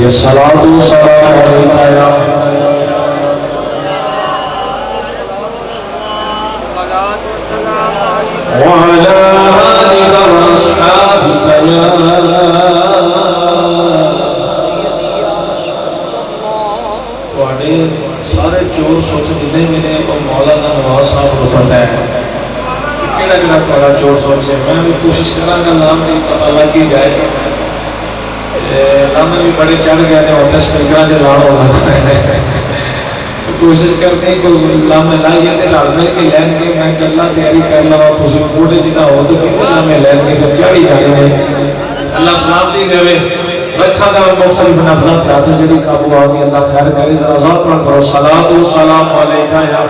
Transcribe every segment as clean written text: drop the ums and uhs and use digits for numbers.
چاہیے. صلاۃ و سلام علیکہ یا وعلى آلك وأصحابك يا سارے چور سوچ جتنے بھی نے مولانا نواز صاحب کو پتہ ہے کہڑا کہڑا تھوڑا چور سوچے. میں بھی کوشش کروں گا نام بھی پتہ لگ ہی جائے. نام بھی بڑے چڑھ گیا نے ہوتے سپیکر کے لان ہو لگ پائے. کوشش کرتے ہیں کوئی لامے لائیے تے رل مل کے لین کے میں کلا تیاری کر لوا تسی موڈے جنا ہو تو کہ لامے لین کے پھر چاڑی جانے میں اللہ سلامتی دے. رکھا دا مختلف نفذات ہاتھ جڑی قابو آ گئی. اللہ خیر کرے. ذرا ذات پر کرو صلاۃ و سلام علیکہ یا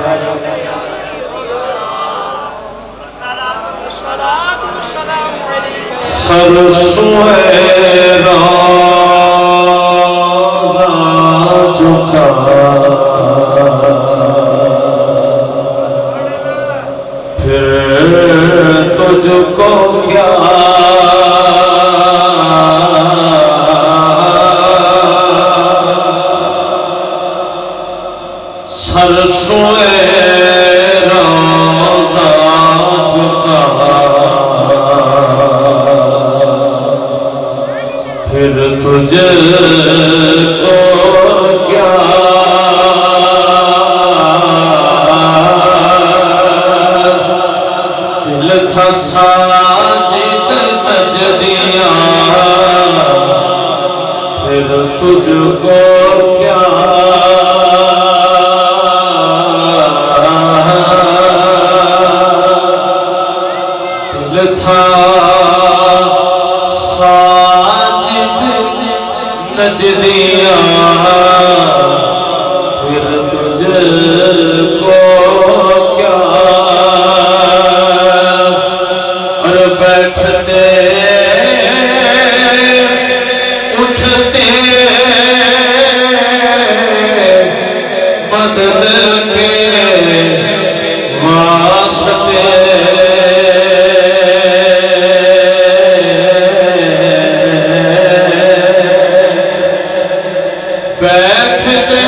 سرسوئے روضہ جھکا پھر تجھ کو کیا سرسوئے روضہ جھکا پھر تجھ کو کیا دل تھا ساجد نجدیا پھر تجھ کو کیا تھا ساجد نجدیا پھر تجھ کو کیا. اور بیٹھتے اٹھتے مدد کے واسطے بیٹھتے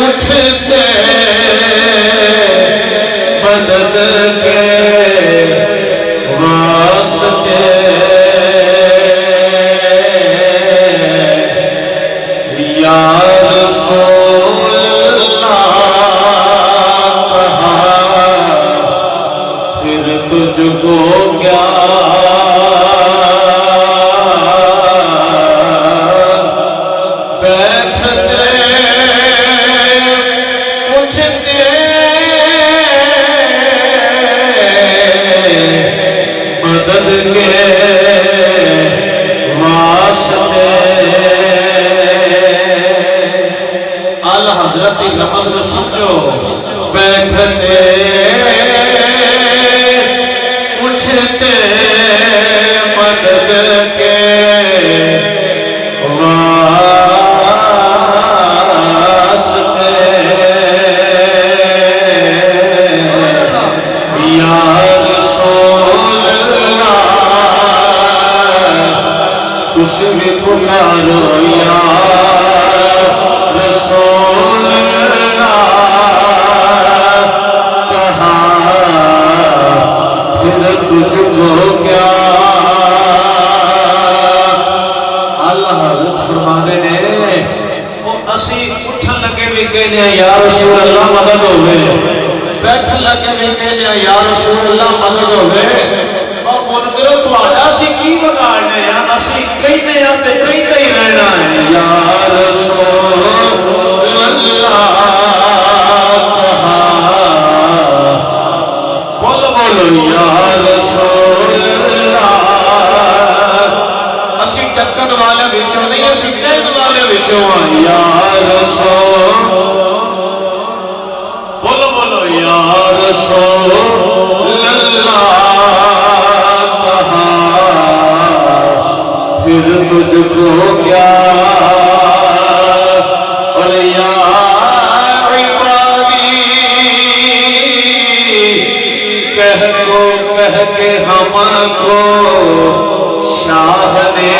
اٹھتے مدد کے واسطے یا رسول اللہ کہا پھر تجھ کو کیا حضرت لفظ میں سمجھو. بیٹھتے اٹھتے مدد کے واسطے یا رسول اللہ تجھ بھی پکارو یا رسول اللہ کہا پھر تجھ کو کیا. اللہ حضرت فرمانے نے وہ اسی اٹھن لگے بھی کہنے یا رسول اللہ مدد ہوئے, بیٹھن لگے بھی کہنے یا رسول اللہ مدد ہوئے. اور منکروں تو آجا سی کی بگاڑنے یا اسی کہنے یا تے کہنے ہی رہنا ہے. یا رسول اللہ کہا بولو بولو یا رسول اللہ. اسی ٹکن والے بچوں نہیں اسی کہن والے بچوں یا رسول بولو بولو یا رسول اللہ کہا پھر تجھ کو کیا. اور یا عبادی کہہ کے ہم کو شاہ نے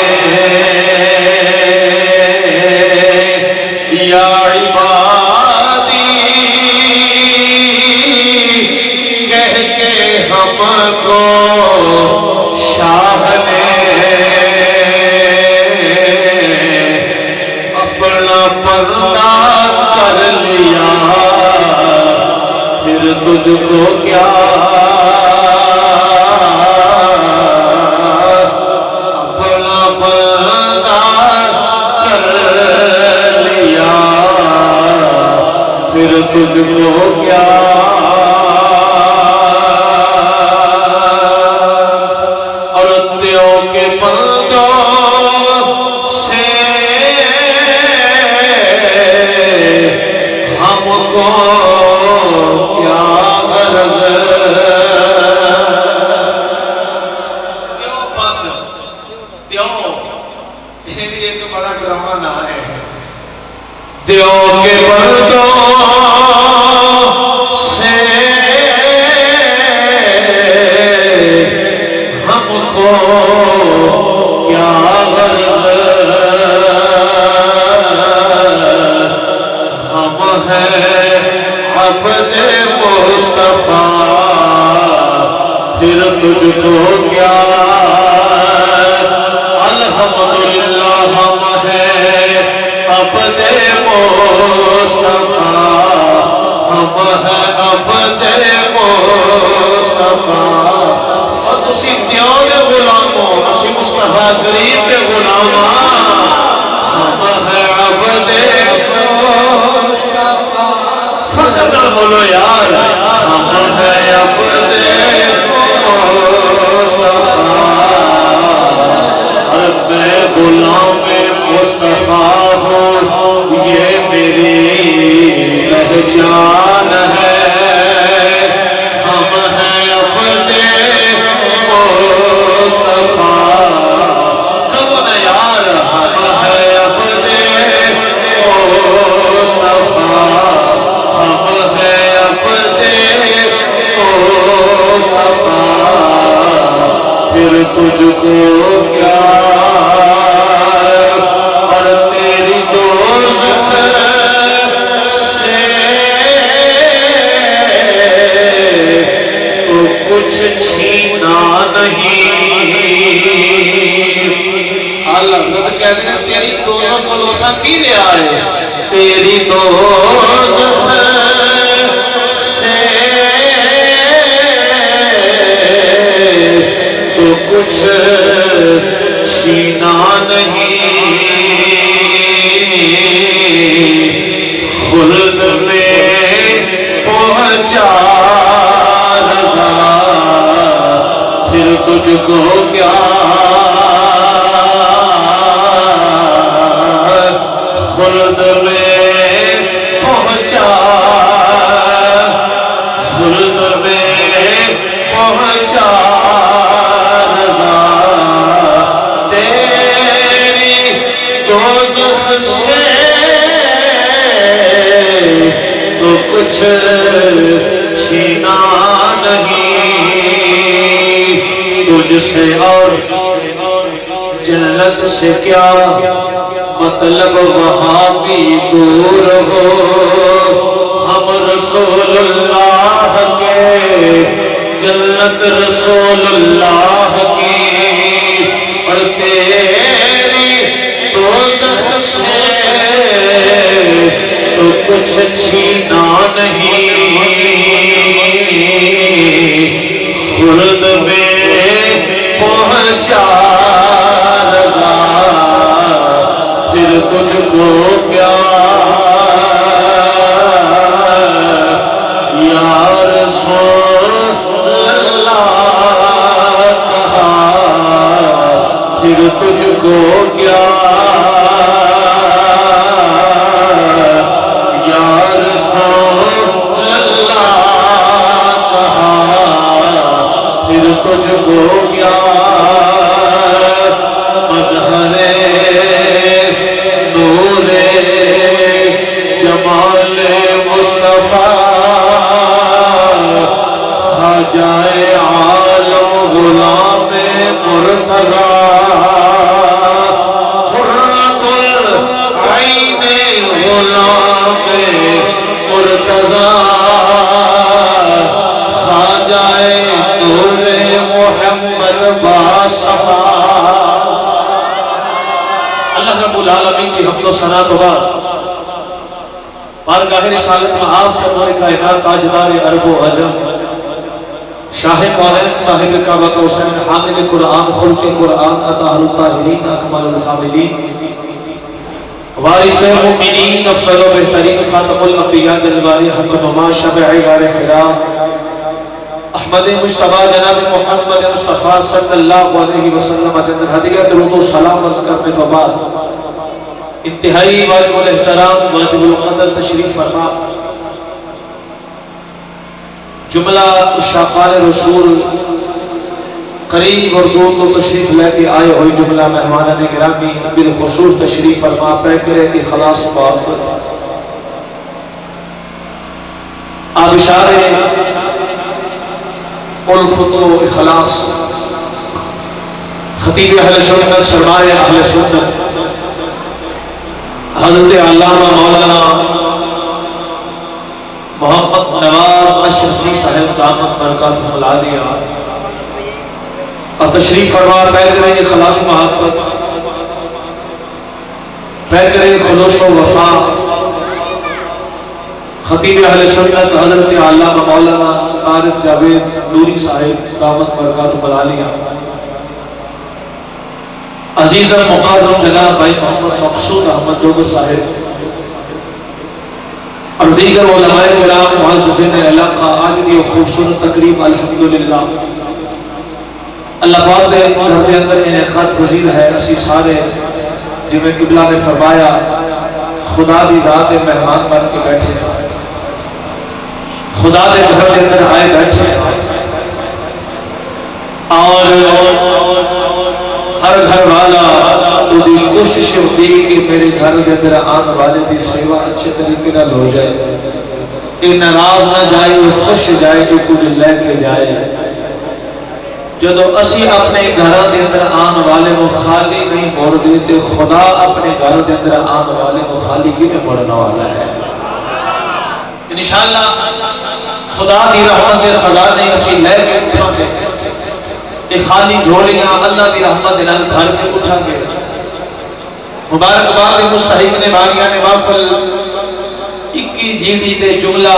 بندہ کر لیا پھر تجھ کو کیا اپنا بندہ کر لیا پھر تجھ کو کیا اور تیوں کے بندوں سے ہم کو کیا غرض تیوں بند تیوں یہ بھی ایک بڑا ڈرامہ نہ ہے تیوں کے بندوں سے ہم کو کیا غرض ہم ہیں عبد مصطفیٰ پھر تجھ کو کیا الحمدللہ ہم ہیں عبد مصطفیٰ ہم ہیں عبد مصطفیٰ اور تسی تیوں دے غلاموں اسی مصطفیٰ کریم دے غلاماں ہم ہیں عبد مصطفیٰ فخر نہ بولو یار ہم ہیں عبد مصطفیٰ اور میں غلام مصطفیٰ ہوں یہ میری پہچان ہے ہم ہیں عبد مصطفیٰ کون یار ہم ہیں عبد مصطفیٰ ہم ہیں عبد مصطفیٰ پھر تجھ کو کیا اور تیری دوزخ سے تو کچھ چھینا نہیں اللہ حضرت کہتے ہیں تیری دوزخ کو لوسا کی لے آئے تیری دوزخ سے تو کچھ چھینا نہیں خلد میں پہنچا رضا پھر تجھ کو کیا خلد میں پہنچا خلد میں پہنچا رضا تیری دوزخ سے تو کچھ چھینا نہیں تجھ سے اور جنت سے کیا مطلب وہاں بھی دور ہو ہم رسول اللہ کے جنت رسول اللہ کی اور تیری دوزخ سے تو کچھ چھینا نہیں خلد میں پہنچا رضا پھر تجھ کو کیا یا رسول اللہ کہا پھر تجھ کو کیا یا رسول اللہ کہا پھر تجھ کو کیا مظہر نور جمال مصطفیٰ خواجہ عالم غلام مرتضیٰ قرۃ العین غلام مرتضیٰ خواجہ نور محمد باصفا اللہ رب العالمین کی حمد و ثنا تو بعد بارگاہ رسالت میں آپ سرور کائنات تاجدار عرب و عجم شاہ کونین صاحب کعبہ کوثر حامل قرآن خلق قرآن اطہر الطاہرین اکمل الکاملین وارث مومنین افضل و بہترین خاتم الانبیاء جلواری حق نما شبع غار حرا احمد مجتبی جناب محمد مصطفیٰ صلی اللہ علیہ وسلم جنر ہدیہ درود و سلام عرض کرنے کے بعد انتہائی واجب الاحترام واجب القدر تشریف فرما جملہ اشاقال رسول قریب اور دور تو تشریف لے کے آئے ہوئی جملہ مہمانان گرامی بالخصوص تشریف فرما پیکرے اخلاص محبت آبشار الفت و اخلاص خطیب اہل سنت سرمایہ اہل سنت حضرت علامہ مولانا محمد نواز اشرفی صاحب دامت برکاتہ العالیہ اور تشریف فرما پیکرے اخلاص محبت پیکرے خلوص و وفا خطیب اہل سنت حضرت علامہ مولانا طارق جاوید نوری صاحب دامت برکاتہ العالیہ عزیز مقدم جناب بھائی محمد مقصود احمد ڈوگر صاحب اور دیگر علماء کرام معززین علاقہ آج کی خوبصورت تقریب الحمدللہ اللہ پاک دے گھر دے اندر انعقاد پذیر ہے اسی سارے جی میں قبلہ نے فرمایا خدا دی ذات مہمان بن کے بیٹھے خدا دے گھر دے اندر آئے بیٹھے اور ہر گھر والا دی کوشش ہوتی کہ میرے گھر دے اندر آن والے دی سیوا اچھے طریقے نہ ہو جائے یہ ناراض نہ جائے یہ خوش جائے جو کچھ لے کے جائے جدو اسی اپنے گھر دے اندر آن والے کو خالی نہیں موڑ دیتے خدا اپنے گھر دے اندر آن والے کو خالی کی میں موڑنا والا ہے انشاءاللہ خدا دی رحمت دے خزانے اسی لے کے اٹھا گے یہ خالی جھولیاں اللہ دی رحمت دلال بھر کے اٹھا گے مبارکباد مستحق نے باریاں نے وافل 21 جیڈی دے جملہ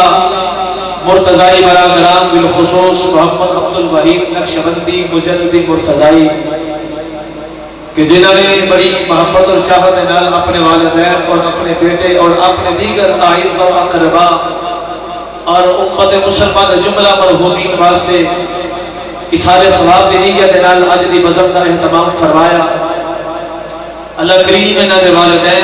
مرتضائی برادران بالخصوص محمد عبدالوحید نقشبندی مجددی مرتضائی کہ جنہوں نے بڑی محبت اور چاہت نال اپنے والدین اور اپنے بیٹے اور اپنے دیگر اعز و اقربا اور امت مسلمان جملہ مرحومین واسطے اسارے ثواب دی نیت نال اج دی بزم دا اہتمام فرمایا اللہ کریم انہاں دے والدین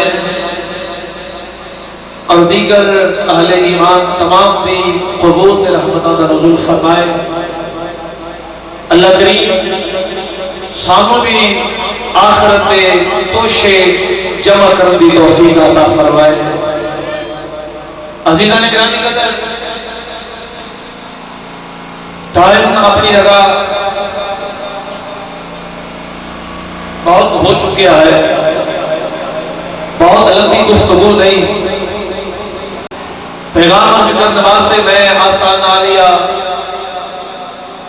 اور دیگر اہل ایمان تمام دی قبول دے رحمتاں دا نزول فرمائے اللہ کریم سانو بھی آخرت دے توشے جمع کرن دی توفیق عطا فرمائے عزیزان گرامی قدر ٹائم اپنی جگہ بہت ہو چکیا ہے بہت لمبی گفتگو نہیں پیغام عرض کرنے واسطے میں آستان عالیہ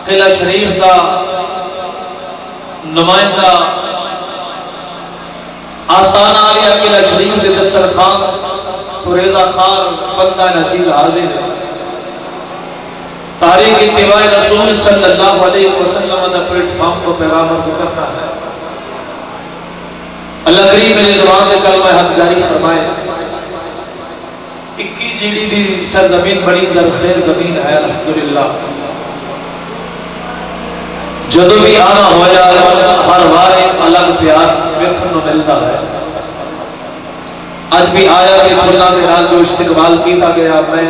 قلعہ شریف کا نمائندہ آستان عالیہ قلعہ شریف دے دسترخوان تو ریزہ خار بندہ نچیز حاضر ہے تاریخ اتباع رسول صلی اللہ علیہ وسلم دا پلیٹ فارم کو پیغام عرض کرنا ہے اللہ کریم میرے زبان دے کلمہ حق جاری فرمائے 21 جیڑی دی سرزمین بڑی زرخیز زمین ہے الحمدللہ جدو بھی آنا ہویا ہر بار ایک الگ پیار ویکھن نو ملتا ہے آج بھی آیا کہ کھلا دے نال جو استقبال کیتا گیا میں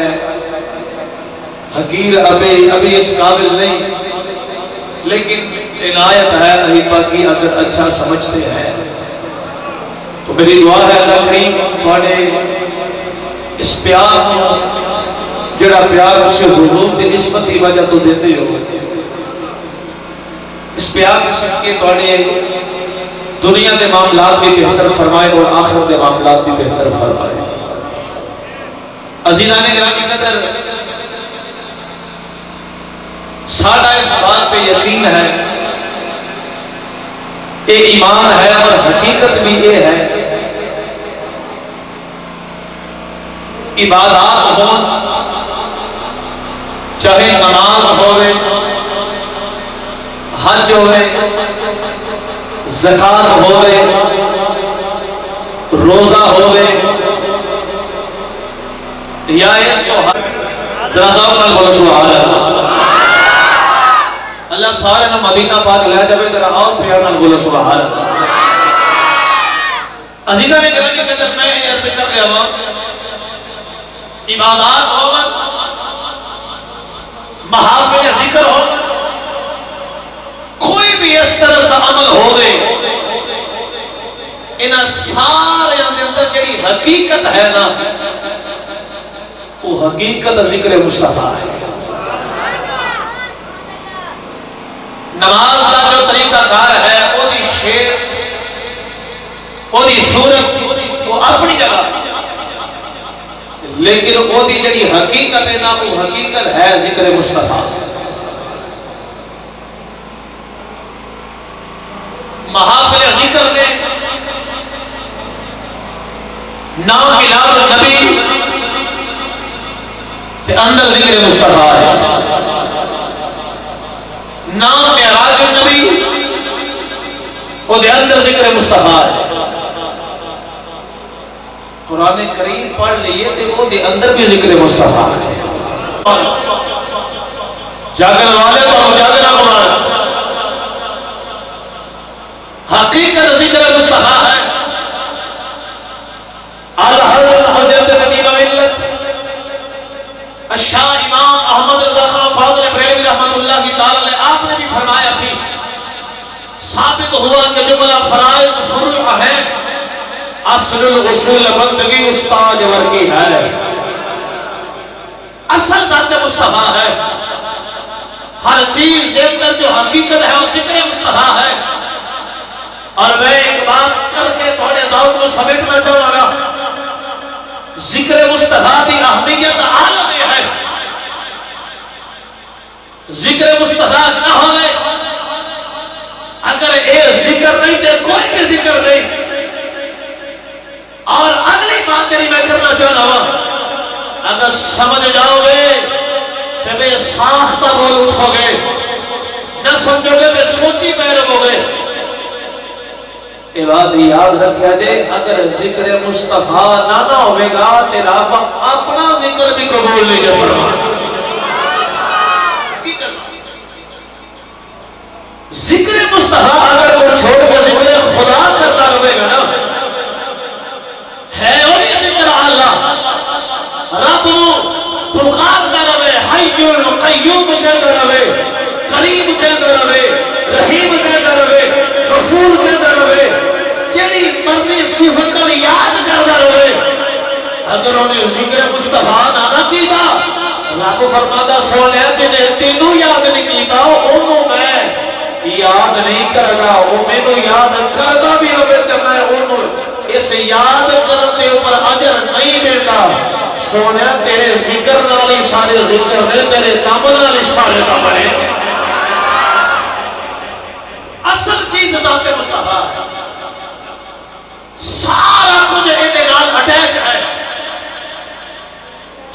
حقیر ابھی اس قابل نہیں لیکن عنایت ہے احبہ کی اگر اچھا سمجھتے ہیں تو میری دعا ہے اللہ کریم تھوڑے اس پیار کو جڑا پیار اسے حضور دی نسبت کی وجہ تو دیتے ہو اس پیار کے صدقے تھوڑے دنیا دے معاملات بھی بہتر فرمائے اور آخرت دے معاملات بھی بہتر فرمائے عزیزان گرامی قدر ساڑھا اس بات پہ یقین ہے یہ ایمان ہے اور حقیقت بھی یہ ہے عبادات ہون، چاہے نماز ہوئے، حج ہوئے، زکات ہوئے، روزہ ہوئے، یا اس کو ذرا ذوق نال بولو سبحان اللہ۔ اللہ سارے نو مدینہ پاک لے جاوے، ذرا اور پیار نال بولو سبحان اللہ۔ عزیزہ نے کہا کہ جب میں یہ عرض کر رہا ہوں عبادات ہوگا، محافل ذکر ہوگا، کوئی بھی اس طرح کا عمل ہوگے، انہاں سارے اندر جڑی حقیقت ہے نا، وہ حقیقت ذکر مصطفیٰ ہے۔ نماز کا جو طریقہ کار ہے، وہ دی شیر، وہ دی صورت، وہ اپنی جگہ، لیکن وہ دی جڑی حقیقت ہے نا، وہ حقیقت ہے ذکر مصطفیٰ۔ محافل ذکر میں نام ملاد النبی تے اندر ذکر مصطفیٰ ہے، نام معراج النبی وہ دے اندر ذکر مصطفیٰ ہے۔ قرآن کریم پڑھ لیے تے وہ دے اندر بھی ذکر مصطفیٰ ہے۔ جاگر والے تو جاگرہ قرآن حقیقت ذکر مصطفیٰ ہے۔ اعلیٰ حضرت حضرت ندیم ملت شاہ امام احمد رضا خان فاضل بریلوی رحمت اللہ کی تعالی، آپ نے بھی فرمایا سی، ثابت ہوا کہ جملہ فرائض فروع ہے، اصل الغسول بندگی استاد ورکی ہے، اصل ذات مصطفیٰ ہے۔ ہر چیز دے اندر جو حقیقت ہے وہ ذکر مصطفیٰ ہے۔ اور میں ایک بات کر کے تھوڑے ذوق کو سمیٹنا چاہوں گا، ذکر مصطفیٰ کی اہمیت عالم ہے۔ ذکر مصطفیٰ نہ ہوئے، اگر اے ذکر نہیں تے کوئی بھی ذکر نہیں۔ اور اگلی بات جنہی میں کرنا چاہنا ہوں، اگر سمجھ جاؤ گے تو بے ساختہ بول اٹھو گے، نہ سمجھو گے تو سوچی میں رہو گے۔ بات یاد رکھیا دے، اگر ذکر مصطفیٰ نہ ہوئے گا تیرا اپنا ذکر بھی قبول نہیں جا فرما۔ ذکر مصطفیٰ اگر کوئی چھوڑ کے ذکر خدا کرتا رہے گا نا، ہے وہی ذکر اللہ، رب نو پکارتا رہے، حی القیوم کہتا رہے، کریم کہتا رہے، رحیم کہتا رہے، غفور کہتا رہے، جیڑی مرنی صفت کو یاد کرتا رہے۔ اگر انہیں ذکر مصطفیٰ نہ کیتا، رب فرماتا سونے جنہیں تینوں یاد نہیں کیتا، انہوں میں یاد نہیں کرنا، وہ میں نو یاد کرنا بھی رہے تو میں انہوں اس یاد کرنے اوپر اجر نہیں دیتا۔ سونے تیرے ذکر نالی سارے ذکر نے، تیرے دم نالی سارے دم نے۔ اصل چیز ذات مصطفیٰ ہے، سارا کچھ ایدے نال اٹیچ ہے،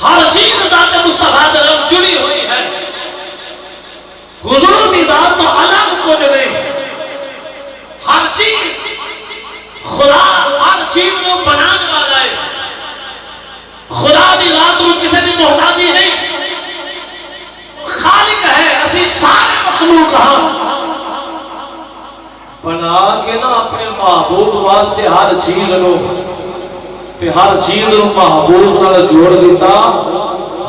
ہر چیز ذات مصطفیٰ دے رب جڑی ہوئی ہے۔ حضور دی ذات تو الگ کچھ نہیں، ہر چیز خدا ہر چیز کو بنانے والا ہے۔ خدا دی ذات کو کسی دی محتاجی نہیں، خالق ہے، اسی سارے مخلوق ہاں بنا کے نا اپنے محبوب واسطے ہر چیز نو تے ہر چیز نو محبوب نال جوڑ دیتا۔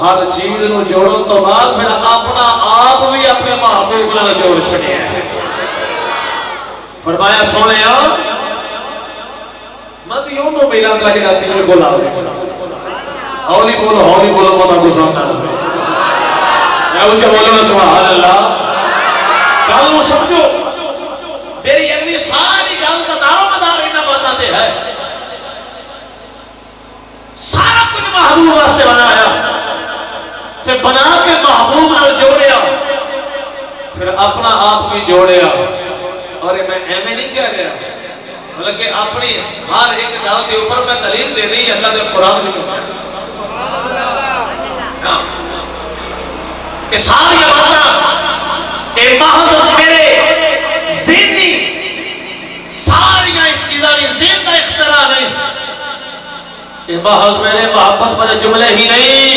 ہر چیز نو جوڑن تو بعد پھر اپنا آپ بھی اپنے محبوب نال جوڑ چھڑیا ہے۔ فرمایا سونے میں بھی انہوں میرا کہا جنہ تیرے کو لاؤ، ہولی بولو مطا کو سامنا رہے، میں اچھا بولو نا سبحان اللہ۔ گل وہ سمجھو، میری اگلی ساری گل کا دار و مدار انہاں بتاتے ہیں۔ سارا کچھ محبوب واسطے بنایا، پھر بنا کے محبوب نال جوڑیا، پھر اپنا آپ بھی جوڑیا۔ اور میں ایمیں نہیں کہہ رہا، بلکہ اپنی ہر ایک گل کے اوپر میں دلیل دے دی اللہ دے قرآن کی چکا۔ یہ ساری باتاں یہ محض میرے ذہنی ساری چیزاں ذہن کا اختراع نہیں، یہ محض میرے محبت پر جملے ہی نہیں،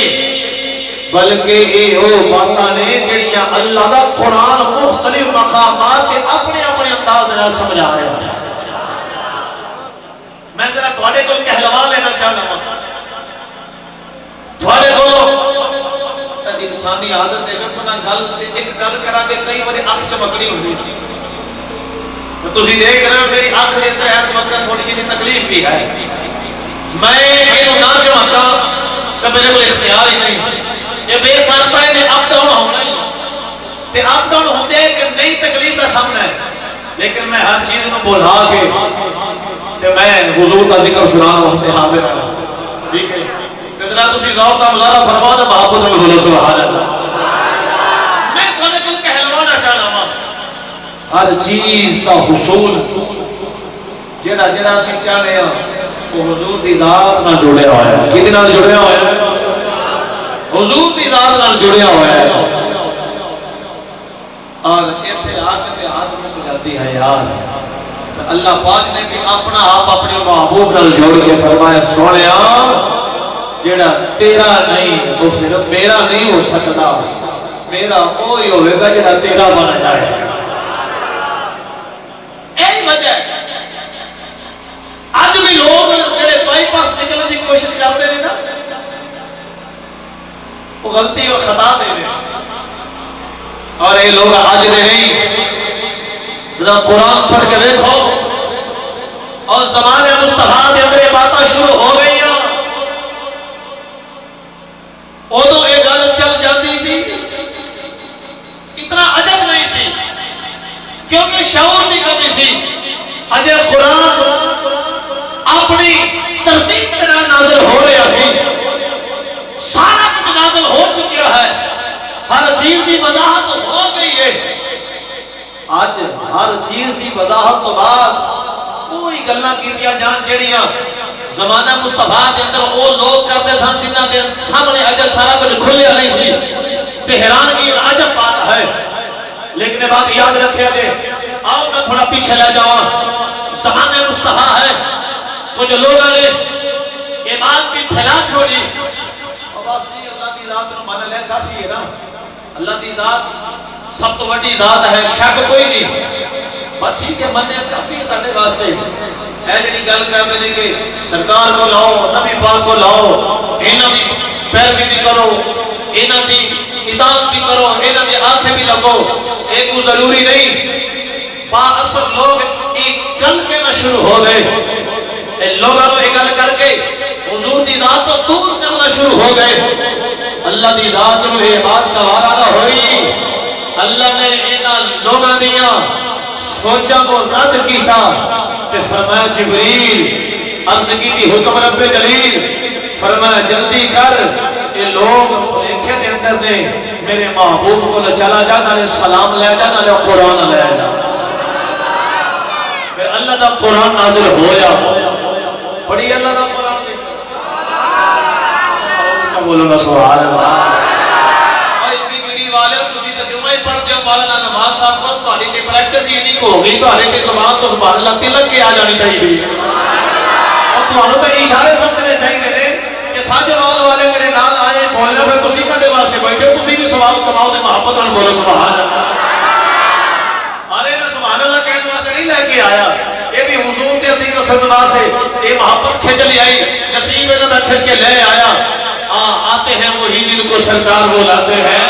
بلکہ یہ وہ باتاں نے جڑیاں اللہ دا قرآن مختلف مقامات کے اپنے اپنے انداز میں سمجھا رہا ہے۔ میں ذرا تھوڑے کو کہلوا لینا چاہنا ہوں، تھوڑے کو انسانی عادت ہے کہ ایک گل کرا کے کئی بجے آنکھ چمکنی ہوئی، تسی دیکھ رہے ہو میری آنکھ دے اندر اس وقت تھوڑی جی تکلیف بھی ہے، میں یہ نہ چمکا کہ میرے کو اختیار ہی نہیں، یہ بے ساختہ ہے اپ ڈاؤن ہونا ہی تے اپ ڈاؤن ہوتے ہیں کہ نئی تکلیف کا سامنا ہے، لیکن میں ہر چیز کو بولا کے تے میں حضور کا ذکر سنانا واسطے حاضر ہوں، ٹھیک ہے؟ ذرا تسی ذوق کا مظاہرہ فرماؤ تے محبت میں بولو سبحان اللہ۔ میں تھوڑے کو کہلوانا چاہنا ہوں ہر چیز کا حصول جڑا جڑا اسی چاہنے ہیں وہ حضور دی ذات نال جڑیا ہوا ہے، کدے نال جڑیا ہوا ہے؟ حضور دی ذات نال جڑیا ہوا ہے، اور ایتھے آ کے ہاتھ میں جاتی ہے یار، اللہ پاک نے بھی اپنا آپ اپنے محبوب نال جوڑ کے فرمایا سونیا جڑا تیرا نہیں وہ پھر میرا نہیں ہو سکتا، میرا وہی ہوئے گا جڑا تیرا بنا جائے۔ یہی وجہ ہے آج بھی لوگ جڑے بائی پاس نکلنے کی کوشش کرتے ہیں نا وہ غلطی اور خطا دے رہے ہیں، اور یہ لوگ آج نہیں ذرا قرآن پڑھ کے دیکھو اور زمانے مصطفیٰ کے اندر یہ باتیں شروع ہو گئی ہیں، ادو یہ گل چل جاتی سی اتنا عجب نہیں سی کیونکہ شعور کی کمی سی، اجے قرآن اپنی ترتیب طرح نازل ہو رہا سی، سارا کچھ نازل ہو چکا ہے، ہر چیز کی وضاحت ہو گئی ہے، آج ہر چیز کی وضاحت تو بعد کوئی گلاں کیتیاں جان جڑیاں زمانہ مصطفیٰ کے اندر وہ لوگ کرتے سن جنہاں دے سامنے اجے سارا کچھ کھلیا نہیں سی، تے حیران کی عجب بات ہے، لیکن بات یاد رکھے دے، آؤ میں تھوڑا پیچھے لے جاؤں، زمانے مصطفیٰ ہے کچھ لوگ آلے یہ بات بھی پھیلا چھوڑی، اور بس نہیں اللہ دی ذات نو مانا لے کافی ہے نا، اللہ دی ذات سب تو بڑی ذات ہے، شک کوئی نہیں، بس ٹھیک ہے مننے کافی ہے ساڑھے واسطے، اے جنی گل کر میں نے کہ سرکار کو لاؤ نبی پاک کو لاؤ اینا دی پیروی بھی کرو اینا دی اطاعت بھی کرو اینا دی آنکھیں بھی لگو، ایک کو ضروری نہیں، با اصل لوگ ایک گل کے نہ شروع ہو گئے، لوگوں نے ایک گل کر کے حضور دی ذات کو دور کرنا شروع ہو گئے، اللہ دی ذات کو یہ بات گوارا نہ ہوئی، اللہ نے اینا لوگوں دیا سوچا کو رد کیتا، تے فرمایا جبریل عرض کی تھی حکم رب جلیل، فرمایا جلدی کر یہ لوگ دیکھے دے اندر نے میرے محبوب کو چلا جا نالے سلام لے جا نالے قرآن لے جا، پھر اللہ دا قرآن نازل ہویا، پڑھی اللہ دا قرآن اچھا بولو نا سبحان اللہ، پڑھ دیا پالنا نماز صاحب کو تھوڑی تے پریکٹس یہ نہیں ہو گئی تھوڑی تے زبان تو سبحان اللہ تلک کے آ جانی چاہیے، اور تمہاروں تے اشارے سمجھنے چاہیے نے کہ ساجو والے میرے نال آئے بولنے پھر تسی کدے واسطے بیٹھے تسی بھی ثواب کماؤ تے محبت نال بولو سبحان اللہ، ارے میں سبحان اللہ کہنے واسطے نہیں لے کے آیا، یہ بھی حضور تے اسی کو سنن واسطے یہ محبت کھچ لے آئی، نصیب انہاں دا کھچ کے لے آیا، آتے ہیں وہی جن کو سرکار بلاتے ہیں،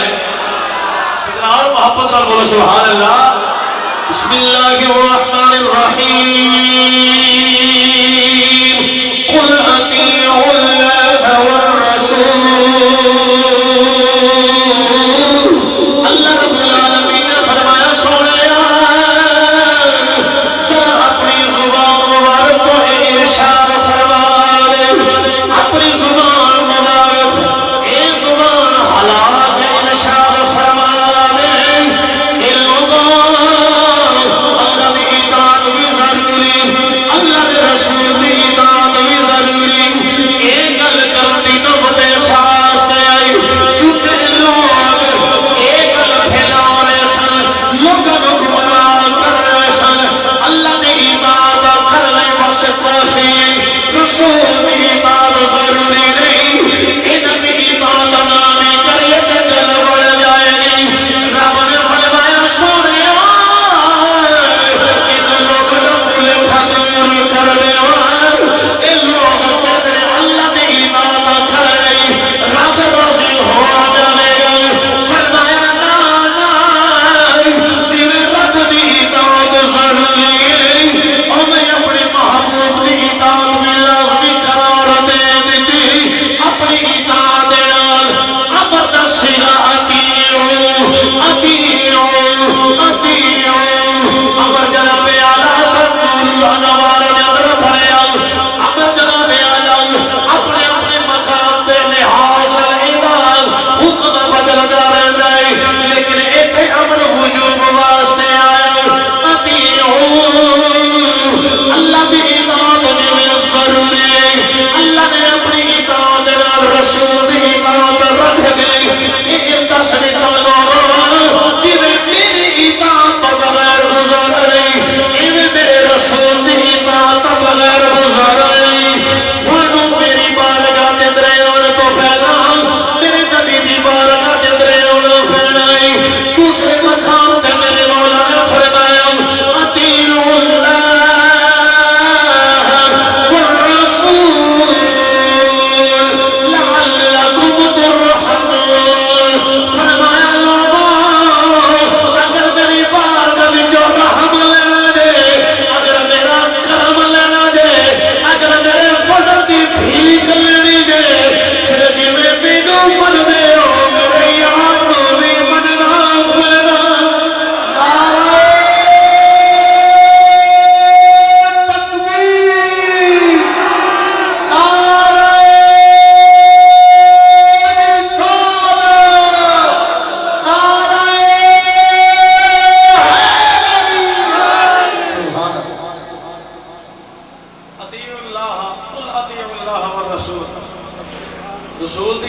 اور محبت نال بولو سبحان اللہ، بسم اللہ الرحمن الرحیم، قل اطیعوا اللہ والرسول، اللہ رب العالمین نے فرمایا سونیا ذرا اپنی زبان مبارک کو ارشاد فرما دے، اپنی زبان مبارک اے زبان حلال ارشاد فرما اللہ دے رسول دی اطاعت بھی ضروری، اے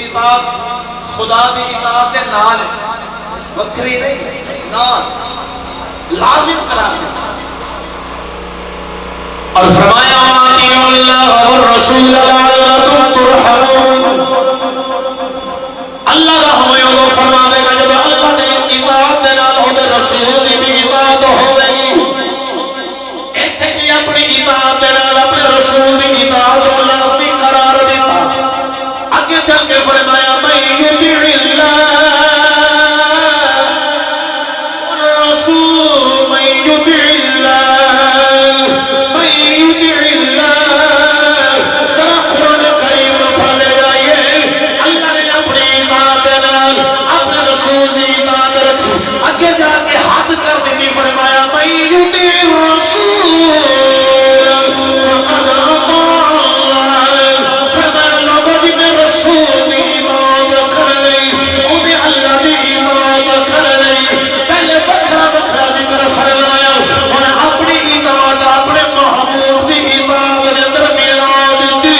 اطاعت خدا دی اطاعت دے نال وکری نہیں، نال لازم قرار دے اور فرمایا وَأَطِيعُوا اللَّهَ وَالرَّسُولَ لَعَلَّكُمْ تُرْحَمُونَ۔ اللہ رحمے وہ فرماوے گا جب اللہ نے اطاعت دے نال او دے رسول دی بھی اطاعت ہوے گی، ایتھے بھی اپنی اطاعت دے نال اپنے رسول دی اطاعت کو لازمی قرار دیتا۔ آگے چل کے فرمایا مَن یُطِعِ اللَّهَ وَالرَّسُولَ مَن یُطِعِ اللَّهَ مَن یُطِعِ اللَّهَ۔ ذرا قرآن کریم میں پڑھ لے جائیے، اللہ نے اپنی اطاعت دے نال اپنے رسول دی اطاعت رکھی، آگے جا کے حد کر دی، فرمایا مَن یُطِعِ الرَّسُولَ فَقَدْ أَطَاعَ اللَّهَ۔ فرمایا لوگوں جی میں رسول دی اطاعت کر لئی، انہیں اللہ دی اطاعت کر لئی، پہلے وکھرا وکھرا ذکر فرمایا، انہیں اپنی اطاعت اپنے محبوب دی اطاعت دے اندر ملا دیتی۔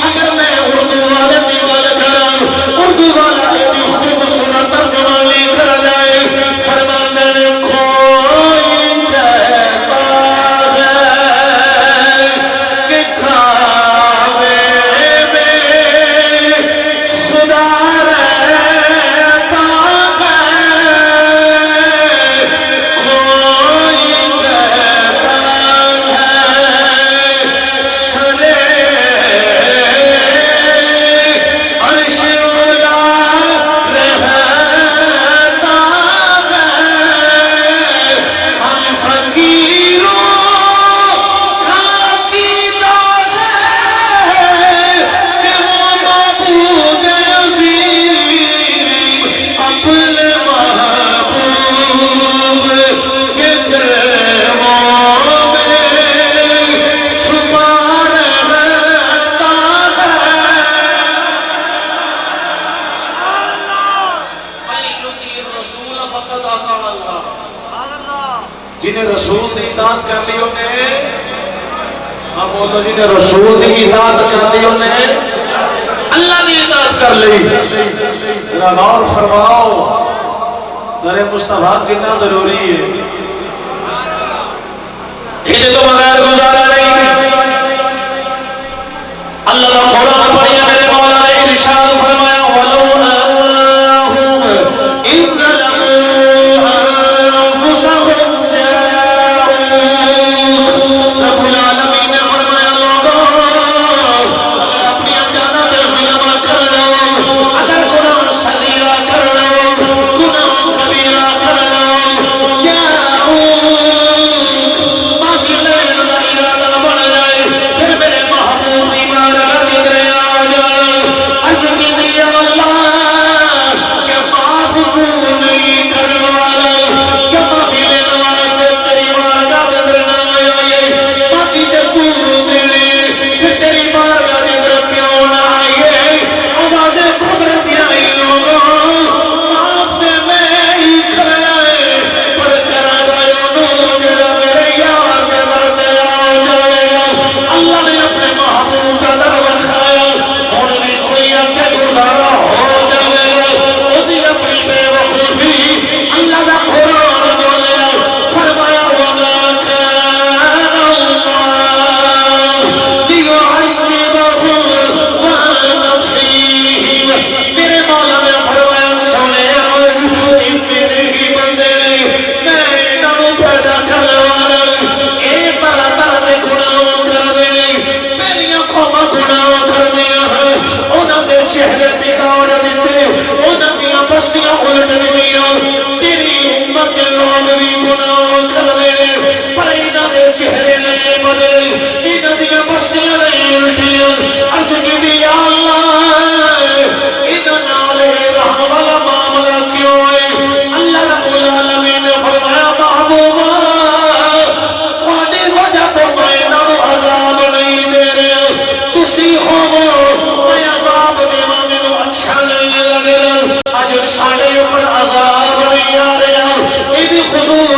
اگر میں اردو والے دی گل کراں، اردو والا ایڈی خوبصورت ترجمہ لکھ جائے، فرماندے نے کوئی کہتا ہے کہ کعبے میں خدا رہتا ہے، کوئی کہتا ہے سرے عرش اولا رہتا ہے، ہم فقیروں کا عقیدہ ہے کہ وہ معبود عظیم اپنے محبوب کے جلووں میں چھپا رہتا ہے۔ مَن یُطِعِ الرَّسُولَ فَقَدْ أَطَاعَ اللَّهَ۔ جنہیں رسول دی اطاعت کر لی انہیں، ہاں بولو جنہیں رسول دی اطاعت کر لی انہیں اللہ دی اطاعت کر لی۔ ذرا غور فرماؤ در مصطفیٰ کتنا ضروری ہے، انہیں تو بغیر گزارا نہیں۔ اللہ کا قرآن پڑھیا میرے مولا نے ارشاد فرمایا وَلَوْ أَنَّهُمْ إِذْ ظَلَمُوا أَنفُسَهُمْ جَاءُوكَ۔ رب العالمین نے فرمایا لوگوں اگر اپنی جانوں پہ ظلم کر لو، اگر گناہ صغیرہ کر لو، گناہ کبیرہ کر لو، جاءوک معافی لینے کا ارادہ بن جائے، پھر میرے محبوب دی بارگاہ کی طرح آ جائے، عرض کی دیا اللہ کہ معاف تو نہیں کرنے والا، کہ معافی لینے واسطے تیری بارگاہ کے اندر نہ آئے، معافی تے تو ملی، پھر تیری بارگاہ کے اندر کیوں نہ آئے؟ آوازیں قدرتی آئی لوگوں، معاف دے میں ہی کر لائے، پر کرا گئے انہوں جڑا میرے یار کے مرتے آ جائے گا۔ اللہ نے اپنے محبوب کا در بخایا، انہوں بھی کوئی آنکھیں گزارا ہو جائے گا، وہ بھی اپنی بے وقوفی اللہ کا قرآن بولیا، فرمایا وَمَا كَانَ اللَّهُ لِيُعَذِّبَهُمْ وَأَنْتَ فِيهِمْ۔ میرے مولا نے فرمایا سنے میرے ہی بندے میں انہوں پیدا کرنے والا، ایک طرح طرح دے گناہوں کر دے، میریاں قومہ گناہوں کر دیا ہے، انہوں دے چہرے بگاڑ دیتے، انہوں دیا بستیاں الٹ دیا، تیری امت کے لوگ بھی گناہوں کر دے، پر انہوں دے چہرے نہیں بدلے، انہوں دیا بستیاں نہیں الٹیاں۔ عرض کی دیا اللہ انہوں نالے رحم والا معاملہ کیوں ہے؟ اللہ رب العالمین نے فرمایا محبوبہ تھوڑی وجہ تو میں انہوں عذاب نہیں دے رہے، تسی ہو میں عذاب دیوا میں اچھا نہیں لگے، آج ساڑھے اوپر عذاب نہیں آ رہا، یہ بھی خضور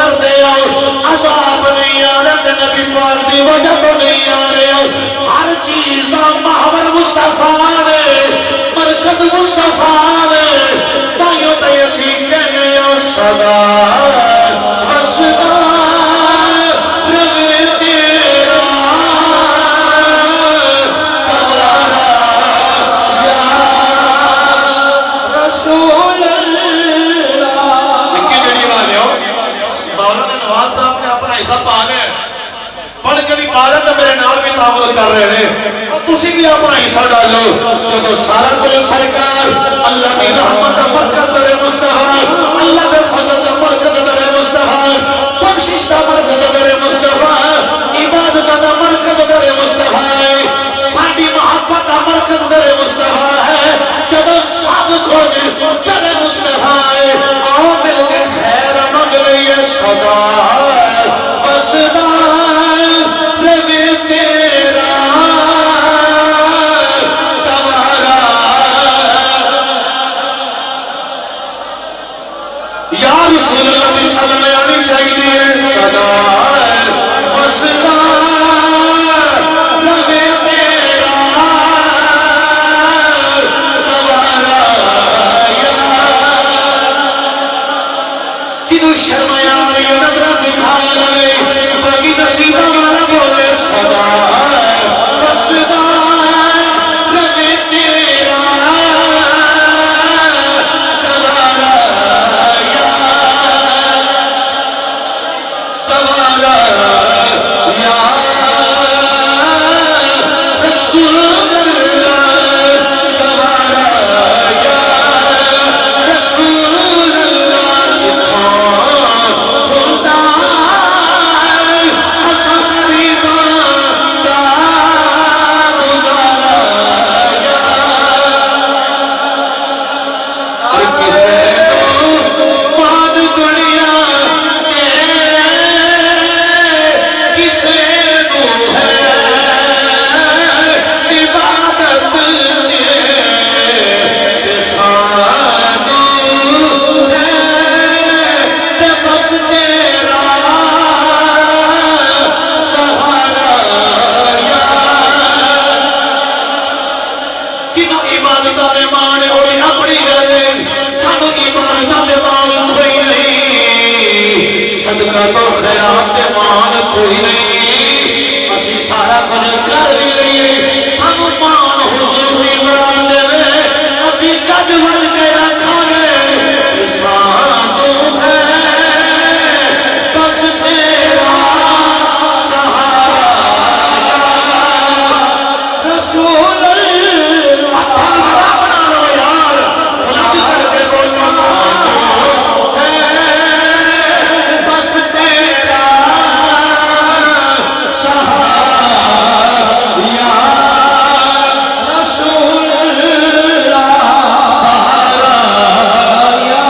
کر دے عذاب نہیں آ رہا نبی پاک دی وجہ تو نہیں آ رہا ہر چیز دا محور مصطفیٰ نے مرکز مصطفیٰ نے تائیوں تے اسی کہنے صدا وسدا روے تیرا تبارا یا رسول اللہ دیکھیں جڑی والے ہو مولانا نواز صاحب نے اپنا حصہ پا لیا پڑھ کے بھی پا لیا تو میرے نال بھی تعامل کر رہے ہیں اور تسی بھی اپنا حصہ ڈالو جب سارا کچھ سرکار اللہ کی رحمت کا مرکز در مصطفیٰ اللہ کے فضل کا مرکز در مصطفیٰ بخشش کا مرکز در مصطفیٰ عبادت کا مرکز در مصطفیٰ ساڈی محبت کا مرکز در مصطفیٰ ہے جب سب کچھ در مصطفیٰ آؤ مل کے خیر مانگ لئیے صدا وسدا روے تیرا تبارا یا رسول اللہ بھی صلی آنی چاہیے صدا وسدا روے تیرا تبارا جنہوں شرمایا یہ نظرہ جھکا لگے باقی نصیبہ والا بولے صدا وسدا روے تیرا تبارا تبارا یا رسول اللہ تبارا یا رسول اللہ خدا حسن قریبا دا گزارا یا کسے تو بعد دنیا کے کسے تو ہے عبادت تے سادو ہے تے بس تیرا سہارا یا جنہوں عبادتہ دے مانے ہوئی اپنی رہے سانو عبادتہ دے مان کوئی نہیں صدقہ تو خیرات دے مان کوئی نہیں اسی سارا کچھ کر بھی لئیے سانو مان حضور بھی مرام دے اسی کج وج کے رکھا گے سانو ہے بس تیرا سہارا رسول اللہ ہتھاں بڑا بنا لو یار بلند کر کے بولو سانو ہے بس تیرا سہارا یا رسول اللہ سہارا یا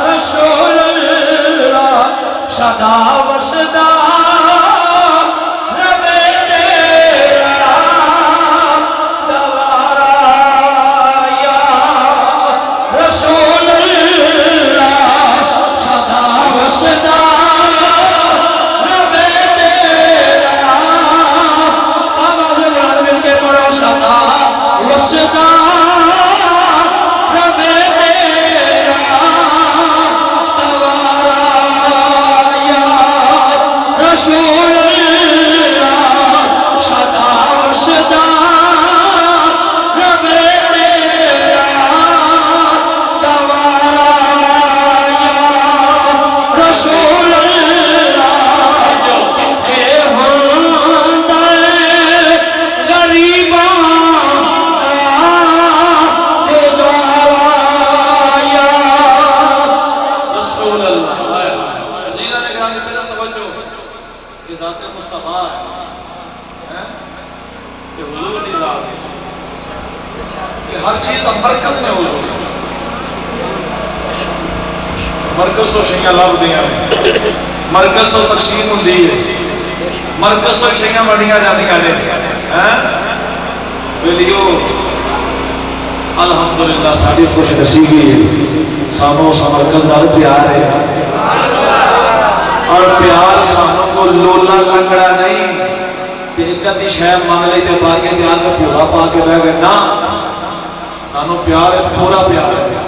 رسول اللہ صدا وسدا روے تیرا دوارا یا رسول اللہ صدا وسدا روے تیرا آواز بلند مل کے پڑھو صدا وسدا روے تیرا دوارا یا رسول اللہ صدا وسدا روے تیرا دوارا یا رسول اللہ جو جتھے ہوندے غریباں دا گزارا یا رسول اللہ عزیزہ نے کہا کہ پیدا توجہ یہ ذات مصطفیٰ ہے کہ حضور کی ذات ہے کہ ہر چیز کا مرکز میں حضور مرکز تو شیعہ لاب دیا ہے مرکز تو تقسیم ہوتی ہے مرکز تو شیعہ بڑھیا جاتی ہیں ویلیو الحمدللہ ساڑھی خوش نصیبی ہے ساموں سا مرکز نال پیار ہے اور پیار سانوں کو لولا لنگڑا نہیں کہ ایک ادھی شے مانگ لئی تے پا کے آ کے پورا پا کے بہ گئے نا سانوں پیار ہے پورا پیار ہے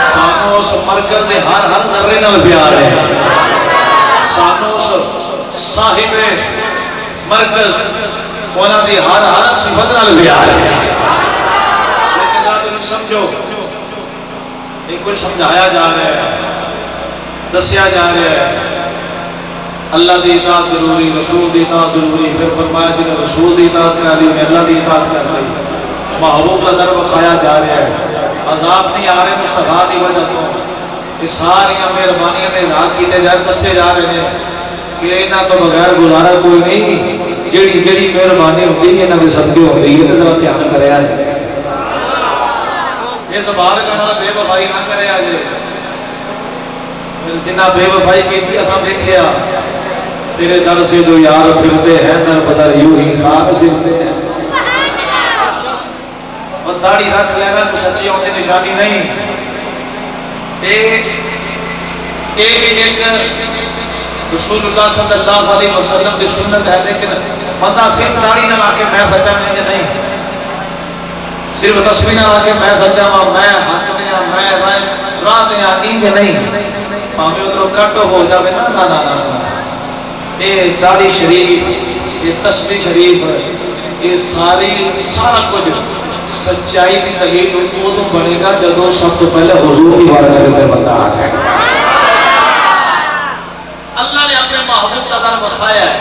سانوں اس مرکز دے ہر ذرے نال پیار ہے سانوں اس صاحب مرکز انہاں دی ہر صفت نال پیار ہے لیکن ذرا تم سمجھو ایک کچھ سمجھایا جا رہا ہے دسیا جا رہا ہے اللہ دی اطاعت ضروری رسول دی اطاعت ضروری پھر فرمایا جنہیں رسول دی اطاعت کر لی اللہ دی اطاعت کر لی محبوب کا در بخایا جا رہا ہے عذاب نہیں آ رہے مصطفیٰ دی وجہ تو یہ ساری مہربانیاں نے اظہار کیتے جا دسے جا رہے ہیں کہ انہاں تو بغیر گزارا کوئی نہیں جیڑی مہربانی ہوتی ہے انہاں دے صدقے ہوتی ہے تے ذرا دھیان کریا جائے یہ سوال کرنا بے وفائی نہ کرے آج جنہ بے وفائی کی تھی اساں دیکھیا تیرے در سے جو یار پھرتے ہیں در بدر یوں ہی خواب پھرتے ہیں اور داڑھی رکھ لینا تو سچی ہونے نشانی نہیں ایک رسول اللہ صلی اللہ علیہ وسلم کی سنت ہے لیکن بندہ صرف داڑھی نہ لا کے میں سچا نہیں صرف تصویر نہ لا کے میں سچا ہوں میں حق دیا میں راہ دیا انج نہیں پاویں ادھروں کٹ ہو جاوے نا نا نا نا یہ داڑھی شریف یہ تسبیح شریف یہ سارا کچھ سچائی کی دلیل ادو بنے گا جدو سب تو پہلے حضور کی بارگاہ کے اندر بندہ آ جائے گا اللہ نے اپنے محبوب کا در بخایا ہے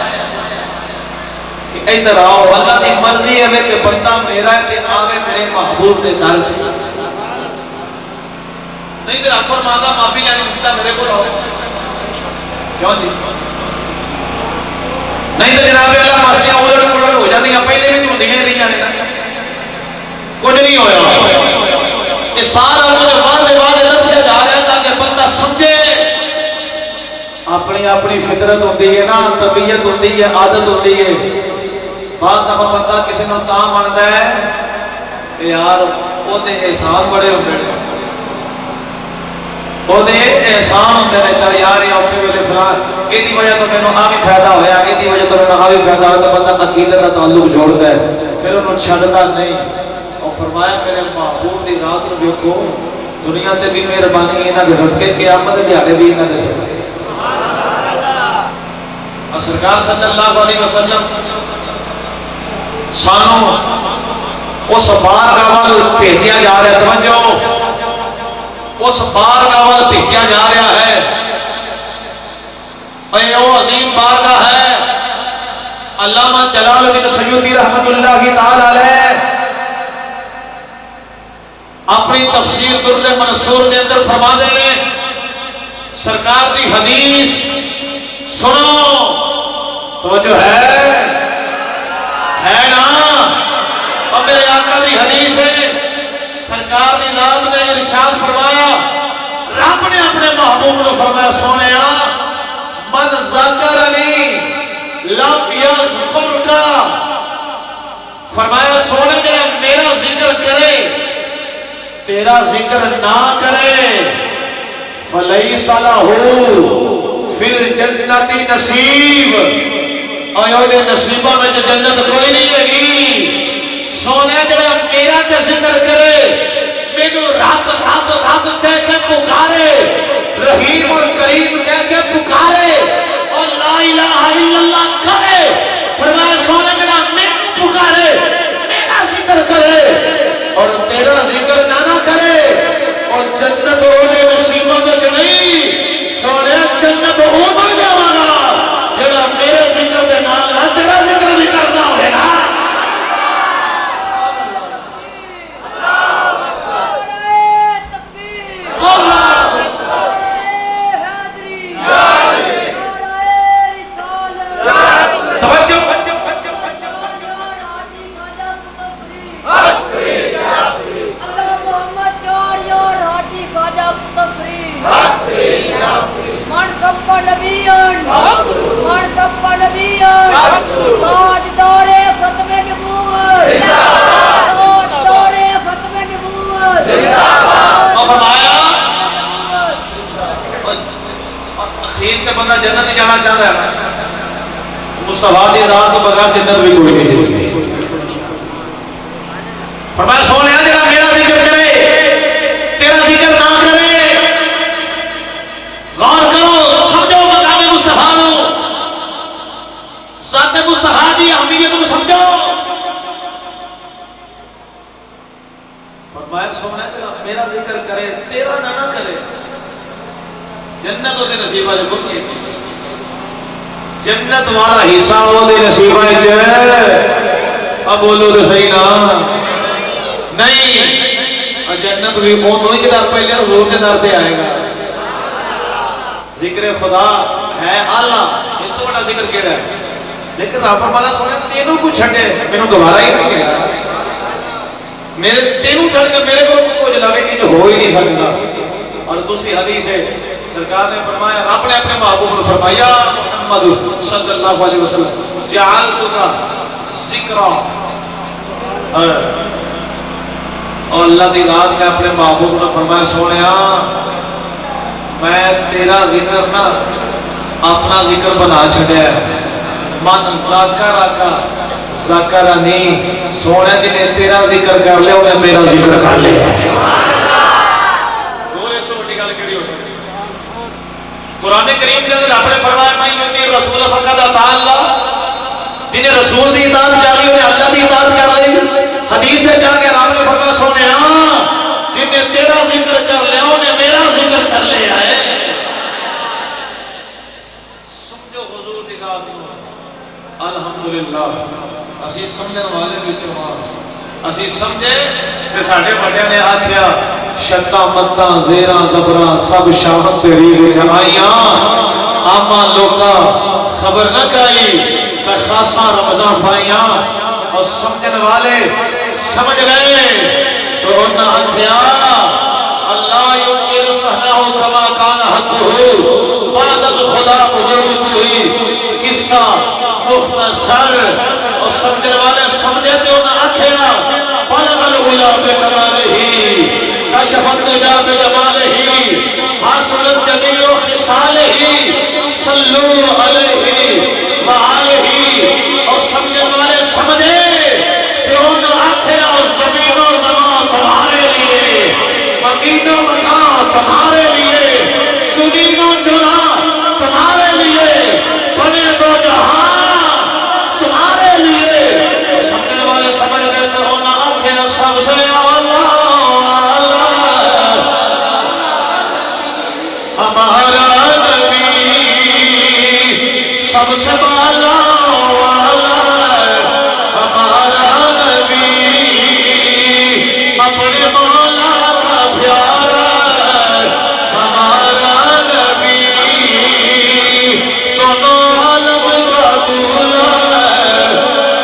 کہ ادھر آؤ اللہ کی مرضی ہے کہ بندہ میرا ہے آوے میرے محبوب کے در دے نہیں تو آپ فرماتا معافی لینی سیدھا میرے کو لاؤ کیوں جی نہیں تو جناب اللہ مسئلہ اولٹ پلٹ ہو جاتی ہیں پہلے بھی تو ہوندیاں رہی ہیں کچھ نہیں ہویا یہ سارا کچھ واضح دسیا جا رہا ہے تاکہ بندہ سمجھے اپنی فطرت ہوتی ہے نا طبیعت ہوتی ہے عادت ہوتی ہے بعد دفعہ بندہ کسی نے تاں مانتا ہے کہ یار وہ دے احسان بڑے ہوتے ہیں وہ دے احسان ہوتے ہیں چاہے یار یہ اوکھے ویلے فلان یہ وجہ تو میں نے آ بھی فائدہ ہویا یہ وجہ تو میں نے آ بھی فائدہ ہویا تو بندہ عقیدت کا تعلق جوڑتا ہے پھر انہوں چھڑتا نہیں اور فرمایا میرے محبوب دی ذات نو دیکھو دنیا تے بھی مہربانی انہاں دے صدقے قیامت دے دیہاڑے بھی انہاں دے صدقے اور سرکار صلی اللہ علیہ وسلم سانوں اس بارگاہ وال بھیجیا جا رہا ہے توجہ اس بارگاہ وال بھیجا جا رہا ہے اور وہ عظیم بارگاہ ہے علامہ جلال الدین سیوطی رحمت اللہ تعالی علیہ اپنی تفسیر در منصور کے اندر فرما دے سرکار دی حدیث سنو توجہ ہے نا اور میرے آقا دی حدیث ہے سرکار دی ذات نے ارشاد فرمایا رب نے اپنے محبوب نے فرمایا سونیا من ذکرنی لم یذکرک فرمایا سونے جنہ میرا ذکر کرے تیرا ذکر نہ کرے فلیس لہو فی الجنت نصیب آئیو دے نصیبہ میں جنت کوئی نہیں لگی سونے جنہ میرا تے ذکر کرے مینو رب رب رب کہہ کے پکارے رحیم اور کریم کہہ کے پکارے اور لا الہ الا اللہ کرے فرمایا سونے جنہ مینو پکارے میرا ذکر کرے اور تیرا ذکر نہ کرے اور جنت ہونے نصیبوں میں نہیں سونے جنت ہو بڑھ جاوانا جنہ میرے ذکر دے نال نہ تیرا ذکر بھی کرنا ہوئے نا بندہ جنت جانا چاہتا ہے مصطفیٰ دی ذات تو بغیر جنت بھی کوئی نہیں چاہیے فرمایا سونے جڑا میرا ذکر کرے تیرا ذکر نہ کرے غور کرو سمجھو مقام مصطفیٰ نو ذات مصطفیٰ دی اہمیت کو سمجھو فرمایا سونے جڑا میرا ذکر کرے تیرا نہ کرے جنت ہوتے نصیب والے کو جنت والا حصہ ہوتے نصیب والے اب بولو تو صحیح نا نہیں جنت بھی انہوں ہی کتاب پہلے حضور کے در پہ آئے گا ذکر خدا ہے اعلیٰ اس تو بڑا ذکر کیڑا ہے لیکن رب فرماتا سونے تینوں کو چھڑے میں دوبارہ ہی نہیں گیا میرے تینوں چھڑ کے میرے کو کچھ لگے کہ جو ہو ہی نہیں سکتا اور دوسری حدیث ہے سرکار نے فرمایا رب نے اپنے محبوب نے فرمایا محمد صلی اللہ علیہ وسلم جعلتک ذکرا اور اللہ دی ذات نے اپنے محبوب نے فرمایا سونیا میں تیرا ذکر نہ اپنا ذکر بنا چھڑیا من ذاکرک ذکرنی سونے جنہیں تیرا ذکر کر لے انہیں میرا ذکر کر لے قرآن کریم کے اندر آپ نے فرمایا میں یوتی رسول فقط اطاع اللہ جنہیں رسول دی اطاعت کر لی انہیں اللہ دی اطاعت کر لی حدیث سے جا کے آپ نے فرمایا سونے جنہیں تیرا ذکر کر لے انہیں میرا ذکر کر لے آئے سمجھو حضور دی ذات الحمدللہ اسی سمجھنے والے بھی چوہاں اسی سمجھے کہ ساڑھے بڑے نے آکھیا شتہ متہ زیرہ زبرہ سب شاہد تیری وچ آئیاں آما لوکا خبر نہ کائی کہ خاصا رمضان پائیاں اور سمجھنے والے سمجھ گئے تو انہاں آکھیا اللہ یمکن سہنہ کما کان حق ہو بعد از خدا بزرگ کوئی قصہ مختصر اور سمجھنے والے سمجھے تو انہاں آکھیا بلغ الغلا بکمالہ کشفت دجا بجمالہ حاصلت جمیع خصالہ صلو علیہ وآلہ اور سمجھنے والے سمجھے کہ انہاں آکھیا زمین و زمان تمہارے لیے مکین و مکان تمہارے لیے چنین و چنا تمہارے لیے بنے دو جہاں تمہارے لیے سمجھنے والے سمجھ گئے تو انہاں آکھیا سب سے ہمارا نبی سب سے بالا والا ہمارا نبی اپنے مولا کا پیارا ہمارا نبی دونوں عالم کا دولا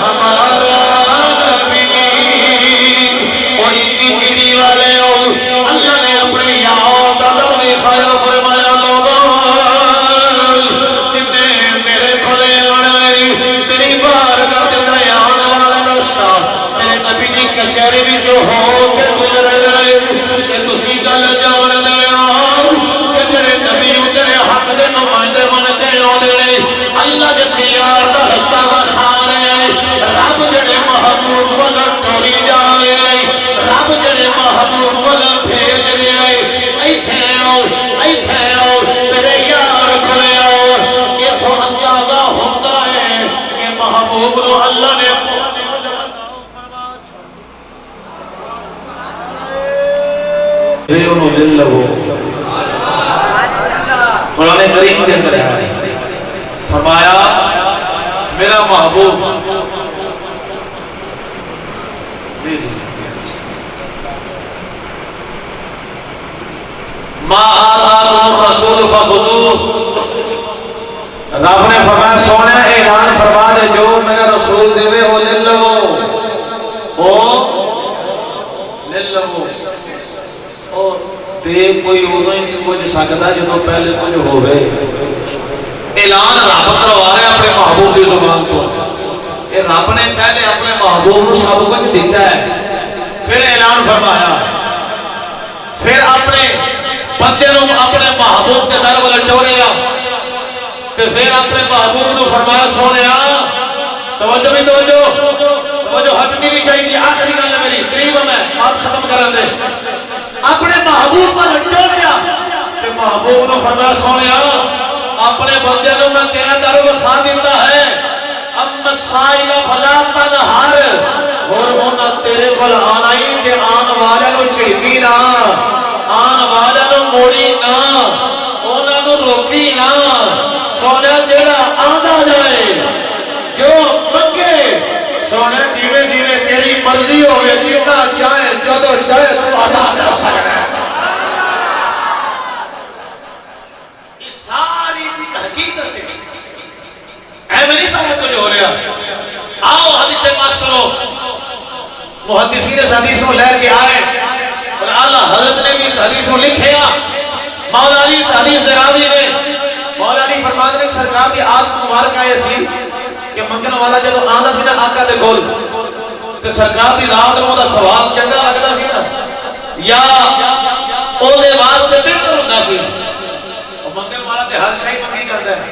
ہمارا نبی اور اتنی پیڑی والے اللہ نے اپنے یہاں دادر میں کھایا فرمایا لوگوں جنہیں میرے کھلے آنائی میری بارگاہ دے آنے والا رشتہ میرے نبی دی کچھری بھی جو ہو کے گزر گئے کہ تسی گل جان دے آؤ کہ جنہیں نبی اتنے حق دے نمائندے بن کے آنے اللہ جیسے یار دا رشتہ بخا رہے رب جنہیں محبوب والا ٹوری جائے رب جنہیں محبوب والا بھیج رہے ایتھے آؤ میرے یار کھلے آؤ یہ تو اندازہ ہوتا ہے کہ محبوب رو اللہ نے قرآن کریم کے اندر ہے فرمایا میرا محبوب ما آتاکم الرسول فخذوہ رب نے فرمایا سونے اعلان فرما دے جو میرا رسول دے وہ لے لو اور دے کوئی ادھو ہی سے کچھ سکتا جو تو پہلے کچھ ہو گئے اعلان رب کروا رہے اپنے محبوب کی زبان کو رب نے پہلے اپنے محبوب سب کچھ دیتا ہے پھر اعلان فرمایا پھر اپنے بندے نو اپنے محبوب کے در والے ٹورے گا تے پھر اپنے محبوب نے فرمایا سونے توجہ بھی توجہ ہٹنی نہیں چاہیے. آخری گل ہے میری قریب میں بات ختم کرن دے. اپنے محبوب پر ٹوٹیا تے محبوب نے فرمایا سونے اپنے بندے کو میں تیرا در وکھا دیتا ہے. ام سائل فلا تنہر اور انہاں تیرے کول آنا ہی تے آن والے نو چھڑکی نہ آن والے نو موڑی نہ انہاں نو روکی نہ. سونے جیڑا آندا جائے جو منگے سونے جیویں جیویں تیری مرضی ہوئے جینا چاہے جدو چاہے تو عطا کر سکتا ہے. یہ ساری دی حقیقت ہے. اے میری سمجھ کچھ ہو رہا. آؤ حدیث پاک سنو. محدثین اس حدیث کو لے کے آئے اور اعلیٰ حضرت نے بھی اس حدیث کو لکھیا. مولا علی اس حدیث راوی نے مولا علی فرماتے ہیں سرکار دی عادت مبارک آئے سی کہ منگن والا جدو آندا سی نا آقا دے کول تے سرکار دی رات نو دا سوال چنگا لگدا سی نا یا او دے واسطے بہتر ہوندا سی. منگن والا تے ہر شے منگی کردا ہے.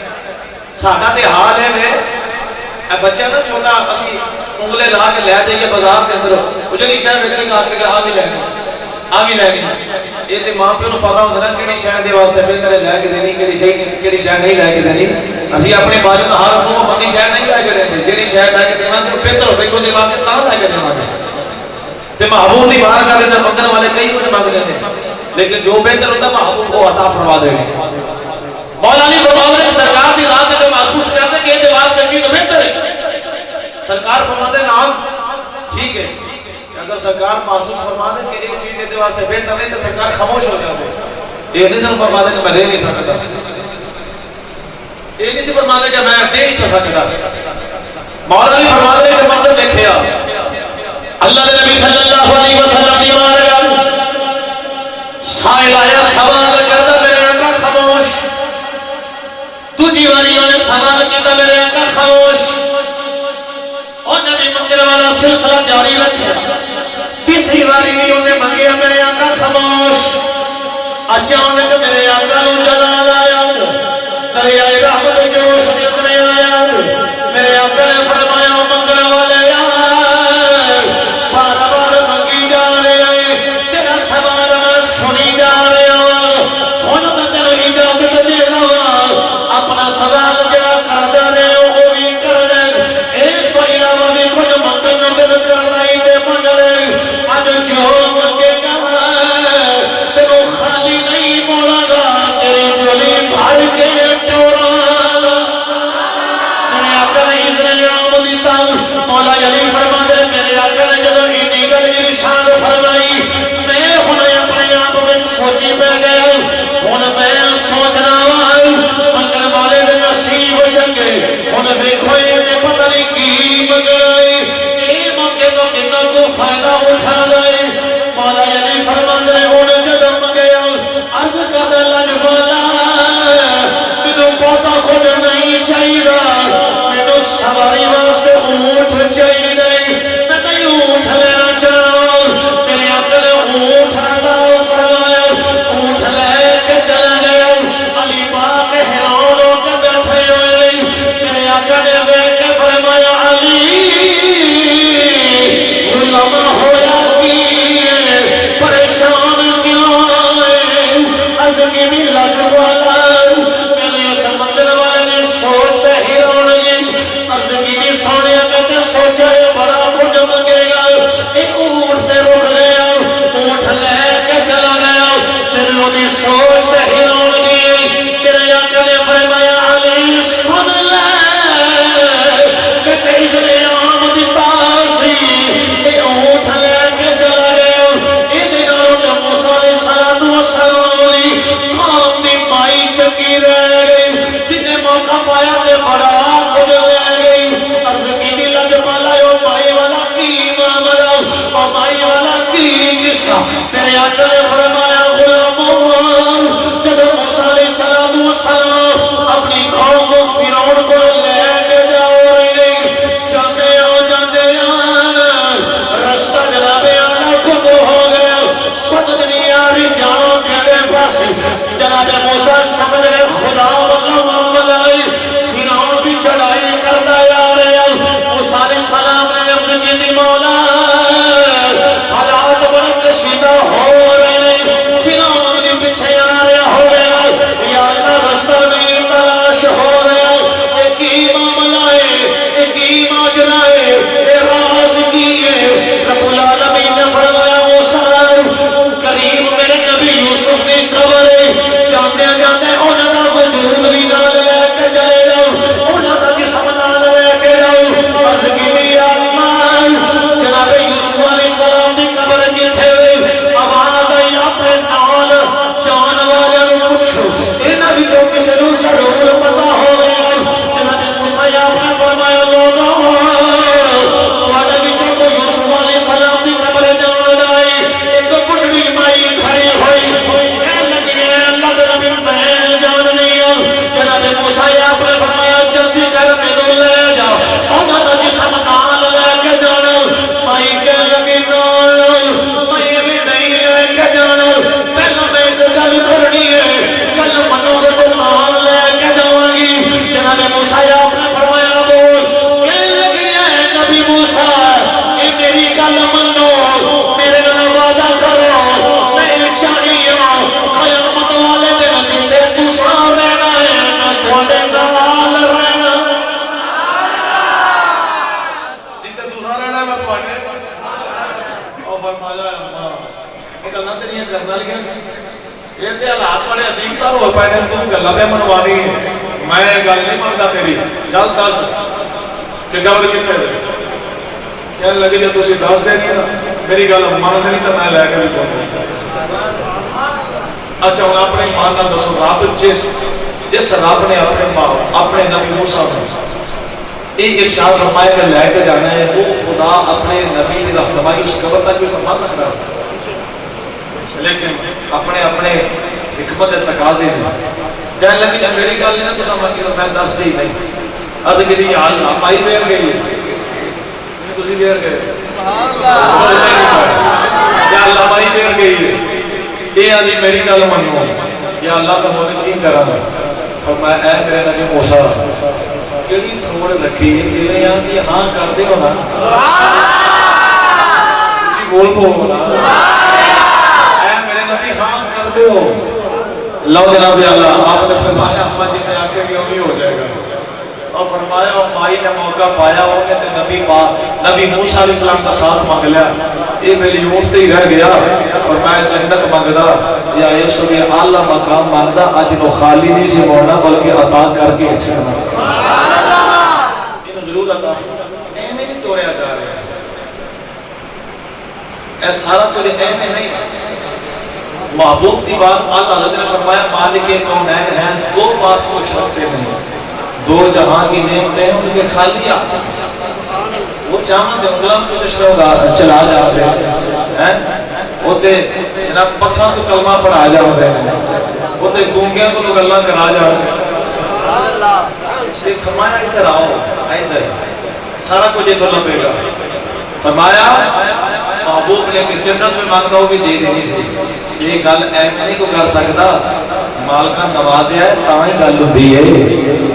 ساڈا تے حال ہے اے بچہ نا چھوٹا اسی انگلے لا کے لے جائیے بازار کے اندر او جڑی شے ویکھے گا کہ آ بھی لینی یہ تے ماں پیو نوں پتہ ہوندا نا کیڑی شے دے واسطے بہتر ہے لے کے دینی کیڑی شے نہیں لے کے دینی. اسی اپنے باجو نال ہر کو بندی شے نہیں لے کے دینی. جڑی شے لے کے دیواں تے بہتر ہوے کو دے واسطے تاں لے کے دیواں گے. تے محبوب دی بارگاہ دے اندر منگن والے کئی کچھ منگ لیندے لیکن جو بہتر ہوندا محبوب کو عطا فرما دے. مولا علی فرماتے ہیں سرکار دی رات تے محسوس کرتے کہ یہ واسطے چیز بہتر ہے. سرکار فرماتے ہیں نام ٹھیک ہے. اگر سرکار محسوس فرما دے کہ ایک چیز یہ واسطے بہتر نہیں تو سرکار خاموش ہو جاتے. یہ نہیں سن فرما دے کہ میں دے نہیں سکتا. یہ نہیں فرما دے کہ میں دے نہیں سکتا. مولا علی فرماتے ہیں کہ منظر دیکھیا اللہ کے نبی صلی اللہ علیہ وسلم دی بارگاہ سائل آیا سوال کرتا میرے آقا خاموش. دوجی واری انہیں سوال کیتا میرے آقا خاموش. اور نبی منگنے والا سلسلہ جاری رکھے. تیسری واری بھی انہیں منگیا میرے آقا خاموش. اچانک میرے آقا نو جلال آیا دریائے رحمت جوش جتنے آیا. میرے آقا نے فرمایا منگنے والے بار بار منگی جا رہے تیرا سوال میں سنی جا رہے ہوں میں تیرے اجازت دینا اپنا سوال جڑا کر دے رہے ہو وہ بھی کر دے. اس کو علاوہ بھی کچھ منگن نگل کرنا ہی دے منگلے. آج جو منگے گا تیرو خالی نہیں مولا گا تیری جولی بھر کے ٹورا. میرے آقا نے اذن عام دیتا. مولا علی فرما دے میرے آقا نے جدو اتنی گل ارشاد فرمائی میں ہن اپنے آپ میں سوچی پہ گیا. ہن میں سوچنا منگن والے دے نصیب چنگے ہن ویکھو یہ پتہ نہیں کی منگنا اے موقع تو کتنا کو فائدہ اٹھا دے. مولا علی فرماندے نے ہن جدوں منگیا عرض کردا لج والا مینوں بہتا کچھ نہیں چاہیے مینوں سواری واسطے اونٹ چاہیے. میں نہیں اونٹ لینا چاہتا. میرے آقا نے اونٹ عطا فرمایا. اونٹ لے کے چلا گیا. علی پاک حیران ہو کے بیٹھے ہوئے. میرے آقا نے دیکھ کے فرمایا علی غلام ہویا کی پریشان کیوں ہے ازمی بھی لگ والا. میرے سمندر والے نے سوچتے حیران گئی ازمی بھی سونے میں سوچا بڑا کچھ منگے گا. ایک اونٹ تے رک گیا اونٹ لے کے چلا گیا. میرے وہ سوچ تے حیران گئی. میرے آقا نے فرمایا علی سن لے کہ تیری اذن عام دیتا سی اے اونٹ لے کے چلا گیا. اے دنوں تے موسیٰ علیہ السلام قوم دی مائی چنگی رہ گئی. جنہیں موقع پایا تے بڑا کچھ لے گئی. عرض کی لج پالا مائی والا کی معاملہ اور مائی والا کی قصہ. میرے آقا نے فرمایا غلاموں جب موسیٰ علیہ السلام اپنی قوم کو فرعون کو لے کے جاؤ رہے جاندے رستہ جناب آنا کم ہو گیا. سمجھ نہیں آ رہی جانا کہنے پاس جناب موسیٰ سمجھ رہے خدا واللہ معاملہ پائے نے تو گلا پہ منوانی میں گل نہیں منتا تیری چل دس کہ قبر کتنے کہنے لگے جب تسی دس دے نہیں نا میری گل مان نہیں تو میں لے کے بھی کون اچھا ہوں اپنے ایمان نال دسو رب جس رب نے اپنے نبی موسیٰ نے ایک ارشاد فرمایا کہ لے کے جانا ہے وہ خدا اپنے نبی کی رہنمائی اس قبر تک بھی فرما سکتا ہے لیکن اپنے حکمت تقاضے میں کہنے لگی جب میری گل نہیں نا تو سمجھ کے میں دس دی نہیں از کہ دی حال مائی پھیر گئی ہے تسی پھیر گئے یا اللہ مائی پھیر گئی ہے یہ آدھی میری گل منو یا اللہ کا ہونے کی کرا فرمایا اے میرے نبی موسیٰ کیڑی تھوڑ رکھی جی یہاں کی ہاں کر دے ہو نا جی بول پو نا اے میرے نبی ہاں کر دے ہو لو جناب اللہ آپ نے فرمایا اما جی نے آکے بھی ہوئی ہو جائے گا اور فرمایا اور مائی نے موقع پایا وہ کہتے نبی موسیٰ علیہ السلام کا ساتھ مانگ لیا یہ میری یونٹ سے ہی رہ گیا فرمایا جنت مانگدا یا یسو یہ اعلیٰ مقام مانگدا آج نو خالی نہیں سے موڑنا بلکہ عطا کر کے اچھنا انہوں ضرور عطا اہم نہیں توڑیا جا رہے ہیں اے سارا کچھ اہم نہیں محبوب کی بات آقا حضرت نے فرمایا مالک کونین ہیں دو پاس کو چھوڑتے نہیں دو جہاں کی نعمتیں ہیں ان کے خالی آتے ہیں وہ چاہاں دے اسلام تو چشمہ گا چلا جاتے ہیں وہ تے پتھران تو کلمہ پڑھا جاتے ہیں وہ تے گونگیاں تو لوگ اللہ کرا جاتے ہیں فرمایا ادھر آؤ ادھر سارا کچھ یہ تو لپے گا فرمایا محبوب نے کہ جنت میں مانگتا ہو بھی دے دینی سی یہ گل ایم نہیں کو کر سکتا مالکہ نواز ہے تاہیں گل ہوندی ہے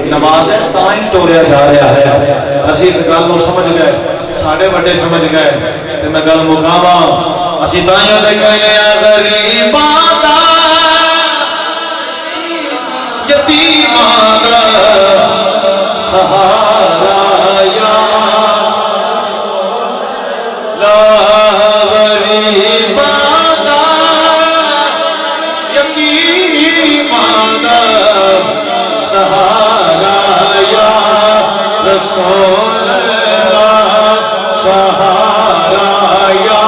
نماز ہے تاہیں ٹوریا جا رہا ہے اسی اس گل کو سمجھ گئے ساڑھے بڑے سمجھ گئے کہ میں گل مقامہ اسی تائیں دے کہنے غریب آدھا یتیم آدھا سہارا یا لا غریب آدھا یتیم آدھا سہارا یا رسول اللہ سہارا یا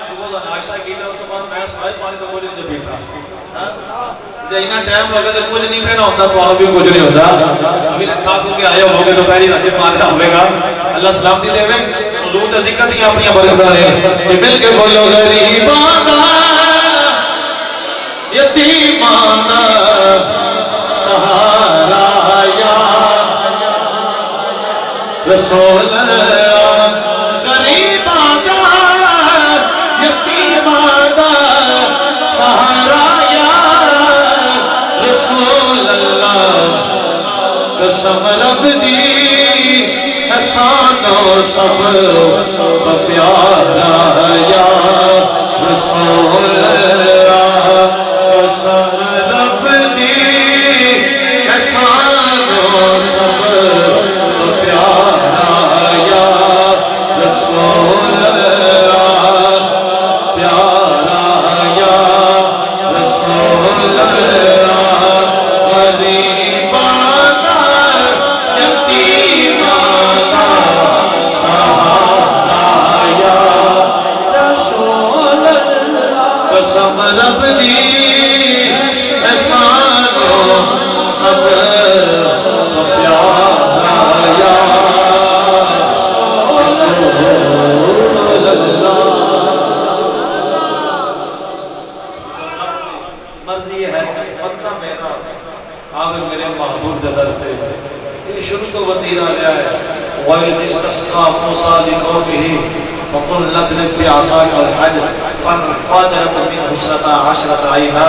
صبح کا ناشتہ کیتا اس کے بعد میں سوائے پانی تو کچھ نہیں پیتا جائینا ٹائم لگا تو کچھ نہیں پہنا ہوتا تو بھی کچھ نہیں ہوتا ابھی نے کھا کے آئے ہوگے تو پہلی رجے مارا ہوئے گا اللہ سلامتی دے میں حضور تے ذکر دیا اپنی برکتاں نے کہ مل کے بولو غریباں دا یتیماں دا سہارا یا رسول اللہ غریباں دا یتیماں دا سہارا یا رسول اللہ قسم رب دی احسان و صبر پیارا یا رسول اللہ قسم رب دی احسان و صبر پیارا یا رسول اللہ پیارا یا رسول اللہ غریباں دا یتیماں دا سہارا یا رسول اللہ قسم رب دی احسان و صبر پیارا یا رسول اللہ مرضی ہے بندہ میرا آگے میرے محبوب در پہ یہ شروع تو وطیرہ لیا ہے وَإِذِ اسْتَسْقَى مُوسَىٰ لِقَوْمِهِ فَقُلْ نَضْرِبْ بِعَصَاكَ الْحَجَرَ فَانْفَجَرَتْ مِنْهُ اثْنَتَا عَشْرَةَ عَيْنًا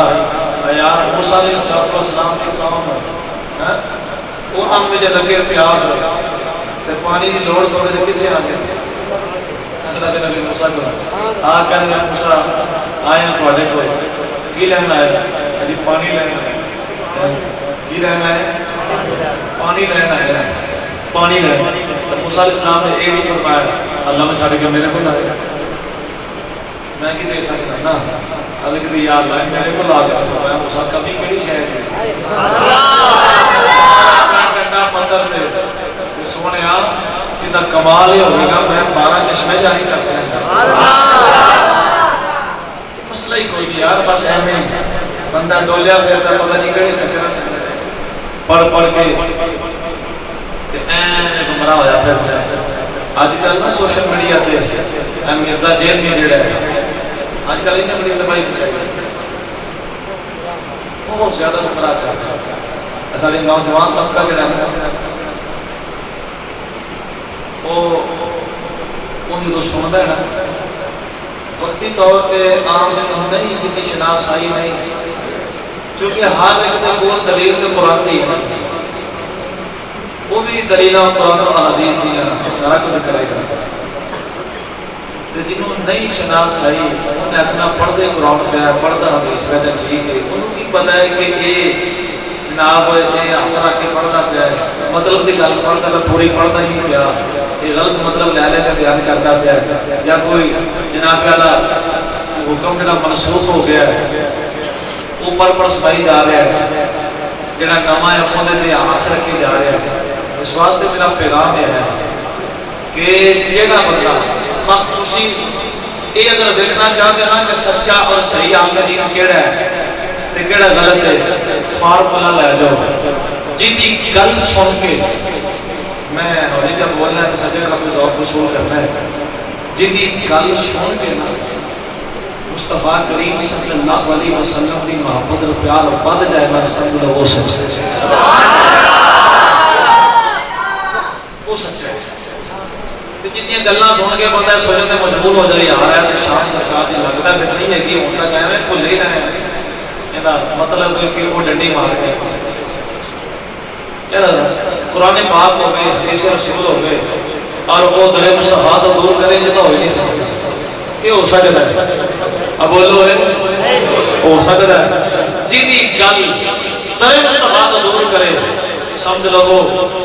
یار موسیٰ علیہ السلام کی قوم ہے وہ ہم میں جب لگے پیاس ہو تو پانی کی لوڑ پڑے تو کتنے آگے اللہ کے نبی موسیٰ کو کہنے لگے موسیٰ آئے ہیں تھوڑے کو کی لینا ہے یعنی پانی لینا ہے کی لینا ہے پانی لینا ہے پانی لینا تو موسیٰ علیہ السلام نے ایک ہی فرمایا اللہ میں چھاڑے کہ میرے کو لائے میں کہ دے سکتا نا اگر کہ یا اللہ میرے کو لا دیا فرمایا موسیٰ کمی کیڑی شاید ہے ڈنڈا پتھر دے کہ سونے اتنا کمال ہی ہوگی گا میں 12 چشمے جاری کرتے ہیں مسئلہ ہی کوئی نہیں یار بس ایسے بندہ ڈولیا پھرتا پتہ نہیں کڑے چکر پڑھ کے گمراہ ہویا پھر آج کل نا سوشل میڈیا تے مرزا جیل میں جڑا ہے آج کل انہیں بڑی تباہی بچائی بہت زیادہ گمراہ کرتا ہے سارے نوجوان طبقہ جڑا ہے وہ ان کو سنتا ہے نا وقتی طور پہ عام نہیں کتنی شناسائی نہیں کیونکہ ہر ایک دے کول دلیل تے قرآن دی ہے وہ بھی دلیلہ قرآن و حدیث دیا سارا کچھ کرے گا جنہوں نہیں شناسائی انہوں نے اکھنا پڑھ دے قرآن پہ پڑھ دا حدیث پہ جا ٹھیک ہے انہوں کی پتہ ہے کہ یہ جناب یہ اخترا کے پڑھ دا پہ ہے مطلب دی گل پڑھ دا پوری پڑھ دا ہی پیا یہ غلط مطلب لے لے کر بیان کرتا پیا یا کوئی جناب والا حکم جڑا منسوخ ہو گیا ہے اوپر پر سپائی جا رہا ہے جڑا نواں ہے انہوں نے ہاتھ رکھی جا رہا ہے اس واسطے میرا پیغام یہ ہے کہ جیڑا مطلب بس اسی یہ اگر دیکھنا چاہتے ہیں کہ سچا اور صحیح آپ کا دین کیڑا ہے تو کیڑا غلط ہے فارمولا لے جاؤ جیدی گل سن کے میں ہولی جب بولنا ہے تو سجے کا کچھ اور وصول کرنا ہے جیدی گل سن کے نا مصطفیٰ کریم صلی اللہ علیہ وسلم کی محبت اور پیار بڑھ جائے نا سمجھ لو وہ سچا ہے وہ سچا ہے جتنی گلنا سن کے بندہ سوچنے مجبور ہو جائے آ رہا ہے تو شام سرکار جی لگتا پھر نہیں ہے کہ ہوتا کیا ہے بھول ہی رہے ہیں یہ مطلب کہ وہ ڈنڈی مار کے قرآن پاک ہو گئے حدیث رسول ہو گئے اور وہ در مصطفیٰ تو دور کریں گے تو ہو ہی نہیں سکتے یہ ہو سکتا ہے اب بولو ہے ہو سکتا ہے جیدی گل در مصطفیٰ تو دور کرے سمجھ لو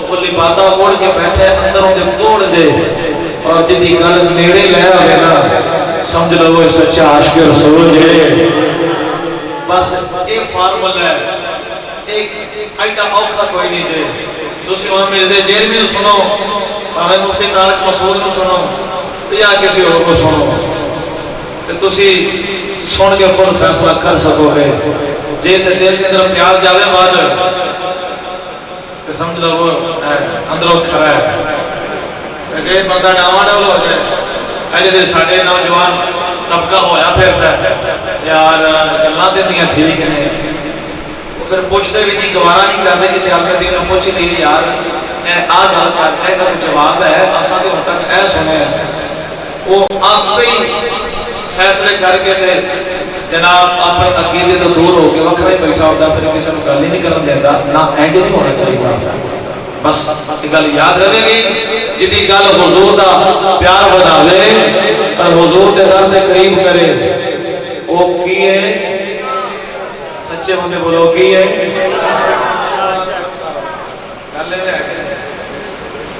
وہ لبادہ اوڑ کے بیٹھے اندروں دے توڑ دے اور جدی گل نیڑے لے آئے نا سمجھ لو وہ سچا عاشق رسول جے بس ایک فارمل ہے ایک ایٹا اوکھا کوئی نہیں دے دوسری وہاں مرزے جیل میں سنو ہمیں مفتی طارق مسعود کو سنو یا کسی اور کو سنو تو تسی سن کے خود فیصلہ کر سکو گے جے تے دل کے اندر پیار جاوے بعد کہ سمجھ لو وہ اندروں کھرا ہے کہ بندہ ڈاما ڈول ہو جائے ایجے دے ساڑھے نوجوان طبقہ ہویا پھرتا ہے یار گلنا دیتیاں ٹھیک ہیں وہ پھر پوچھتے بھی نہیں گوارا نہیں کرتے کسی آخر دن میں پوچھ نہیں یار آج گل کرتا ہے تو جواب ہے آسان کے ہوتا ہے اے سنے وہ آپ پہ ہی فیصلے کر کے تھے جناب اپنے عقیدے تو دور ہو کے وکھرے بیٹھا ہوتا پھر کسی نے گل ہی نہیں کرن دیتا نہ اینڈ نہیں ہونا چاہیے بس گل یاد رہے گی جدی گل حضور دا پیار بناوے اور حضور دے در دے قریب کرے وہ کی ہے سچے مجھے بولو کی ہے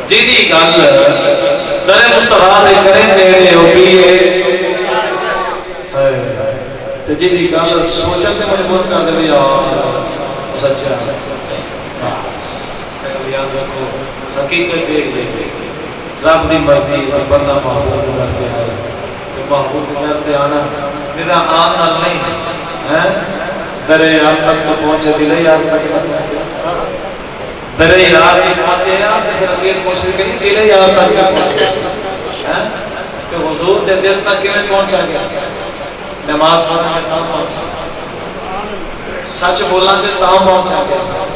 جدی گل در مصطفیٰ دے کرے نیڑے وہ کی ہے تو جدی گل سوچن سے مجبور کر دے یار سچا یاد رکھو حقیقت رب دی مرضی بندہ محبوب کے در پہ آئے محبوب کے در پہ آنا میرا آن نال نہیں ہے در یار تک تو پہنچے دل یار تک پہنچے در یار تک پہنچے آج پھر اگیر کوشش کریں دل یار تک پہنچے تو حضور دے دل تک کیوں پہنچا گیا نماز پڑھنے میں تاں پہنچا سچ بولنا سے تاں پہنچا گیا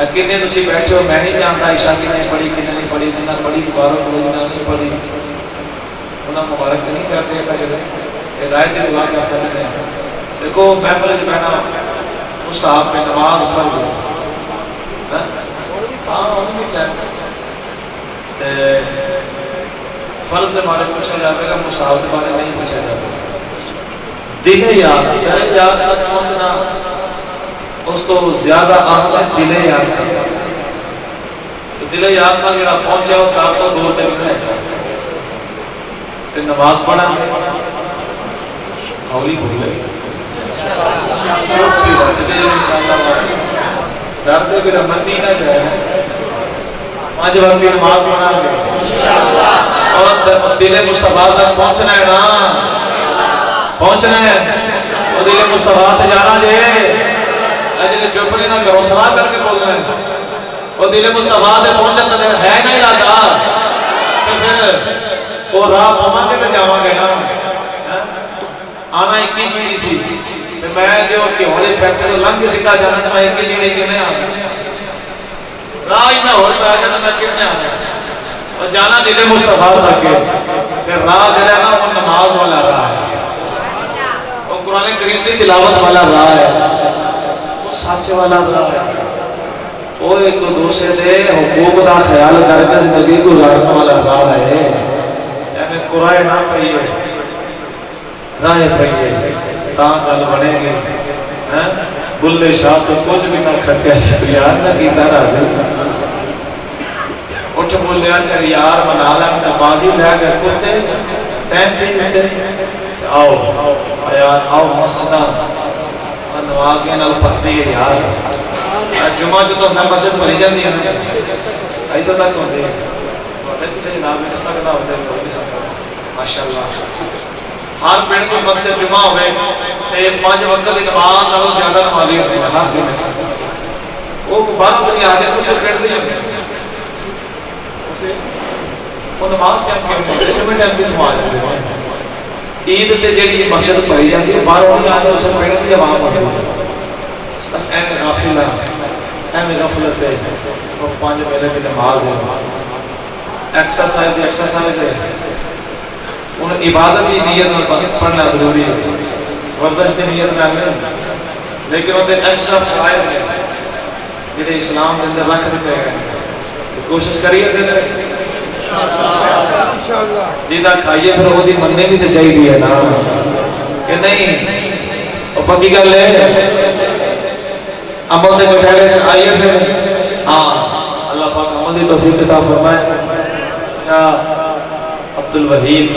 کتنے تسی بیٹھے ہو میں نہیں جانتا عشاء کتنے پڑھی کتنے نہیں پڑھی جنہ پڑھی مبارک ہو جنہ نہیں پڑھی انہاں مبارک تو نہیں کرتے ایسا کہتے ہدایت کی دعا کر سکتے ہیں دیکھو محفل سے بیٹھا مستحب پہ نماز فرض ہے ہاں انہوں بھی چاہتے فرض دے بارے پوچھا جاتا ہے مستحب دے بارے نہیں پوچھا جاتا دل یاد تک پہنچنا اس تو زیادہ اہم ہے دل یاد تک دل یاد تک جڑا پہنچے وہ کار تو دور تک ہے تو نماز پڑھا ہولی بولے ڈر دے کہ منی نہ جائے 5 وقت کی نماز پڑھا گے اور دل مصطفیٰ تک پہنچنا ہے نا پہنچنا ہے اور دل مصطفیٰ تے جانا جے اجلے چپ نہیں نہ کرو سلا کر کے بولنا ہے اور دل مصطفیٰ تے پہنچنا ہے نا ارادہ تو پھر وہ راہ پاواں گے تے جاواں گے نا آنا ایک ہی سی میں جو کہ ہولی فیکٹری لنگ سیدھا جانا تو میں ایک ہی کنے آنا راہ ہی میں ہول پہ آجا تو میں کنے آنا اور جانا دل مصطفیٰ تک ہے پھر راہ جڑا ہے نا وہ نماز والا راہ ہے وہ قرآن کریم کی تلاوت والا راہ ہے وہ سچ والا راہ ہے وہ ایک دوسرے دے حقوق دا خیال کر کے زندگی گزارنے والا راہ ہے یعنی قرآن نہ پڑھیے راہ پڑھیے تاں گل بنے گی بلے شاہ تو کچھ بھی نہ کھٹیا یار نہ کیتا راضی اٹھ بولیا چل یار منا لیں نمازی لے کر کتے تین تھی ہوتے آؤ یار آؤ مسجدہ نمازیاں نال پکتی ہے یار جمعہ جو تو ہر مسجد بھری جاتی ہے ای تو تک ہوتے ہیں پیچھے جناب میں تک نہ ہوتے ہیں ماشاءاللہ ہر پینڈ کی مسجد جمعہ ہوئے تے 5 وقت کی نماز نالوں زیادہ نمازی ہوتی ہے ہر جمعہ وہ باہر تو نہیں آتے اسے پینڈ دی ہوتے ہیں وہ نماز ٹائم کی ہوتی ہے جمعہ ٹائم کی جمعہ جاتے ہیں عید تے جیڑی مسجد پڑھی جاتی ہے باہر ہونے آتے اسے پینڈ دی عوام ہوتی ہے بس ایسے غافلہ ایسے غفلت ہے وہ 5 ویلے کی نماز ہے ایکسرسائز ہے ان عبادت کی نیت پڑھنا ضروری ہے ورزش کی نیت کرنا لیکن وہ ایکسٹرا فرائض ہے جنہیں اسلام کے اندر رکھ دیتے ہیں کوشش کریے جیدہ کھائیے پھر وہ دی مننے بھی تو چاہیے نا کہ نہیں وہ پکی گل ہے عمل دے مٹھائے سے آئیے پھر ہاں اللہ پاک عمل دی توفیق عطا فرمائے عبد الوحید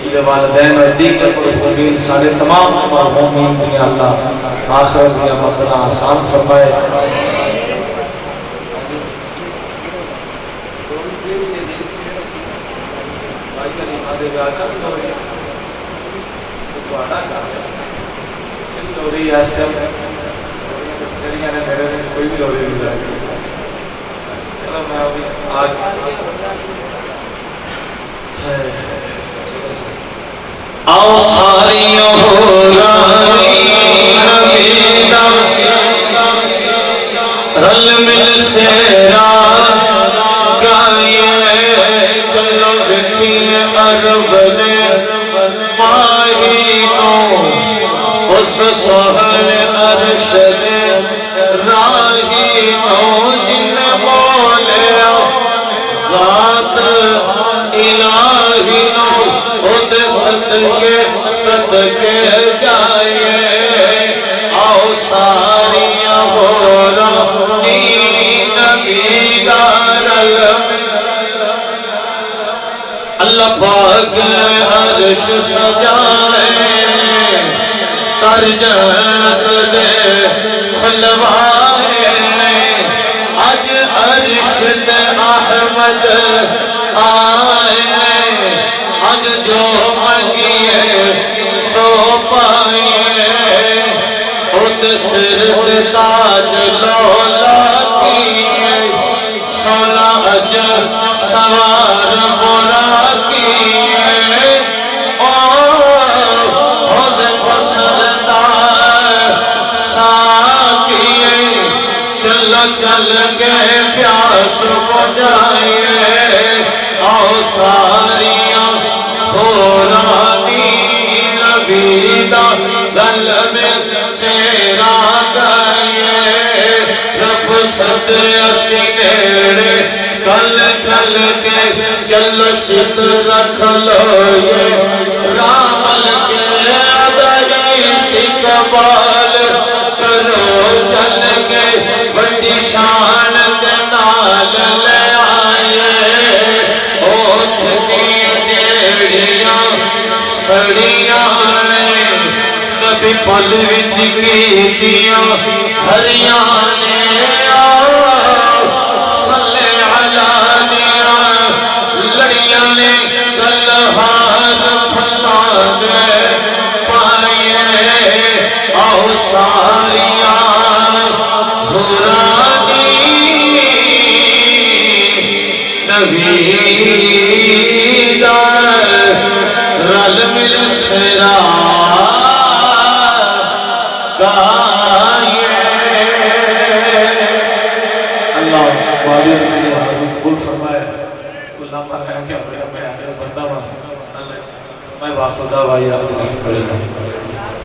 کے والدین اور دیگر مرحومین سارے تمام مرحومین کی اللہ آخرت کی مقدرہ آسان فرمائے کوئی بھی لوری نہیں جائے چلو میں ابھی آج آؤ ساریوں رانی نبینا رل مل سے رات گائیے چلو بکھیے عرب نے ماہینوں اس سہل عرش نے راہینوں جن مولیا ذات الہینوں خود صدقے جائے آؤ ساریاں بولا نبی دار اللہ پاک عرش سجائے تر جنت دے خلوائے اج عرش دے احمد آئے اج جو منگیے سو پائے خود سر تاج لولا کیے سونا اج سوار برا کیے حوض پسندار ساکیے چل چل کے پیاس بجائیے آؤ ساریاں ہورانی نبی دا دل میں سیرا گئے رب ست اسی نیڑے کل کل کے چل ست رکھ لو یہ رامل کے ادائی استقبال کرو چل کے بڑی شان کے نال لے آئے اوتھ کی جیڑیاں سڑیاں نے پل وچ کیتیاں ہریانے صلی علی دیاں لڑیاں نے گلہاد پھلا دے پائیے آؤ ساریاں ہورانی نبی دا رل مل سرا گائیے اللہ قادر میرے حاضر قبول فرمائے اللہ پر رہ کے اپنے عاجز بندہ ہوں میں واخر دعوائی آپ کو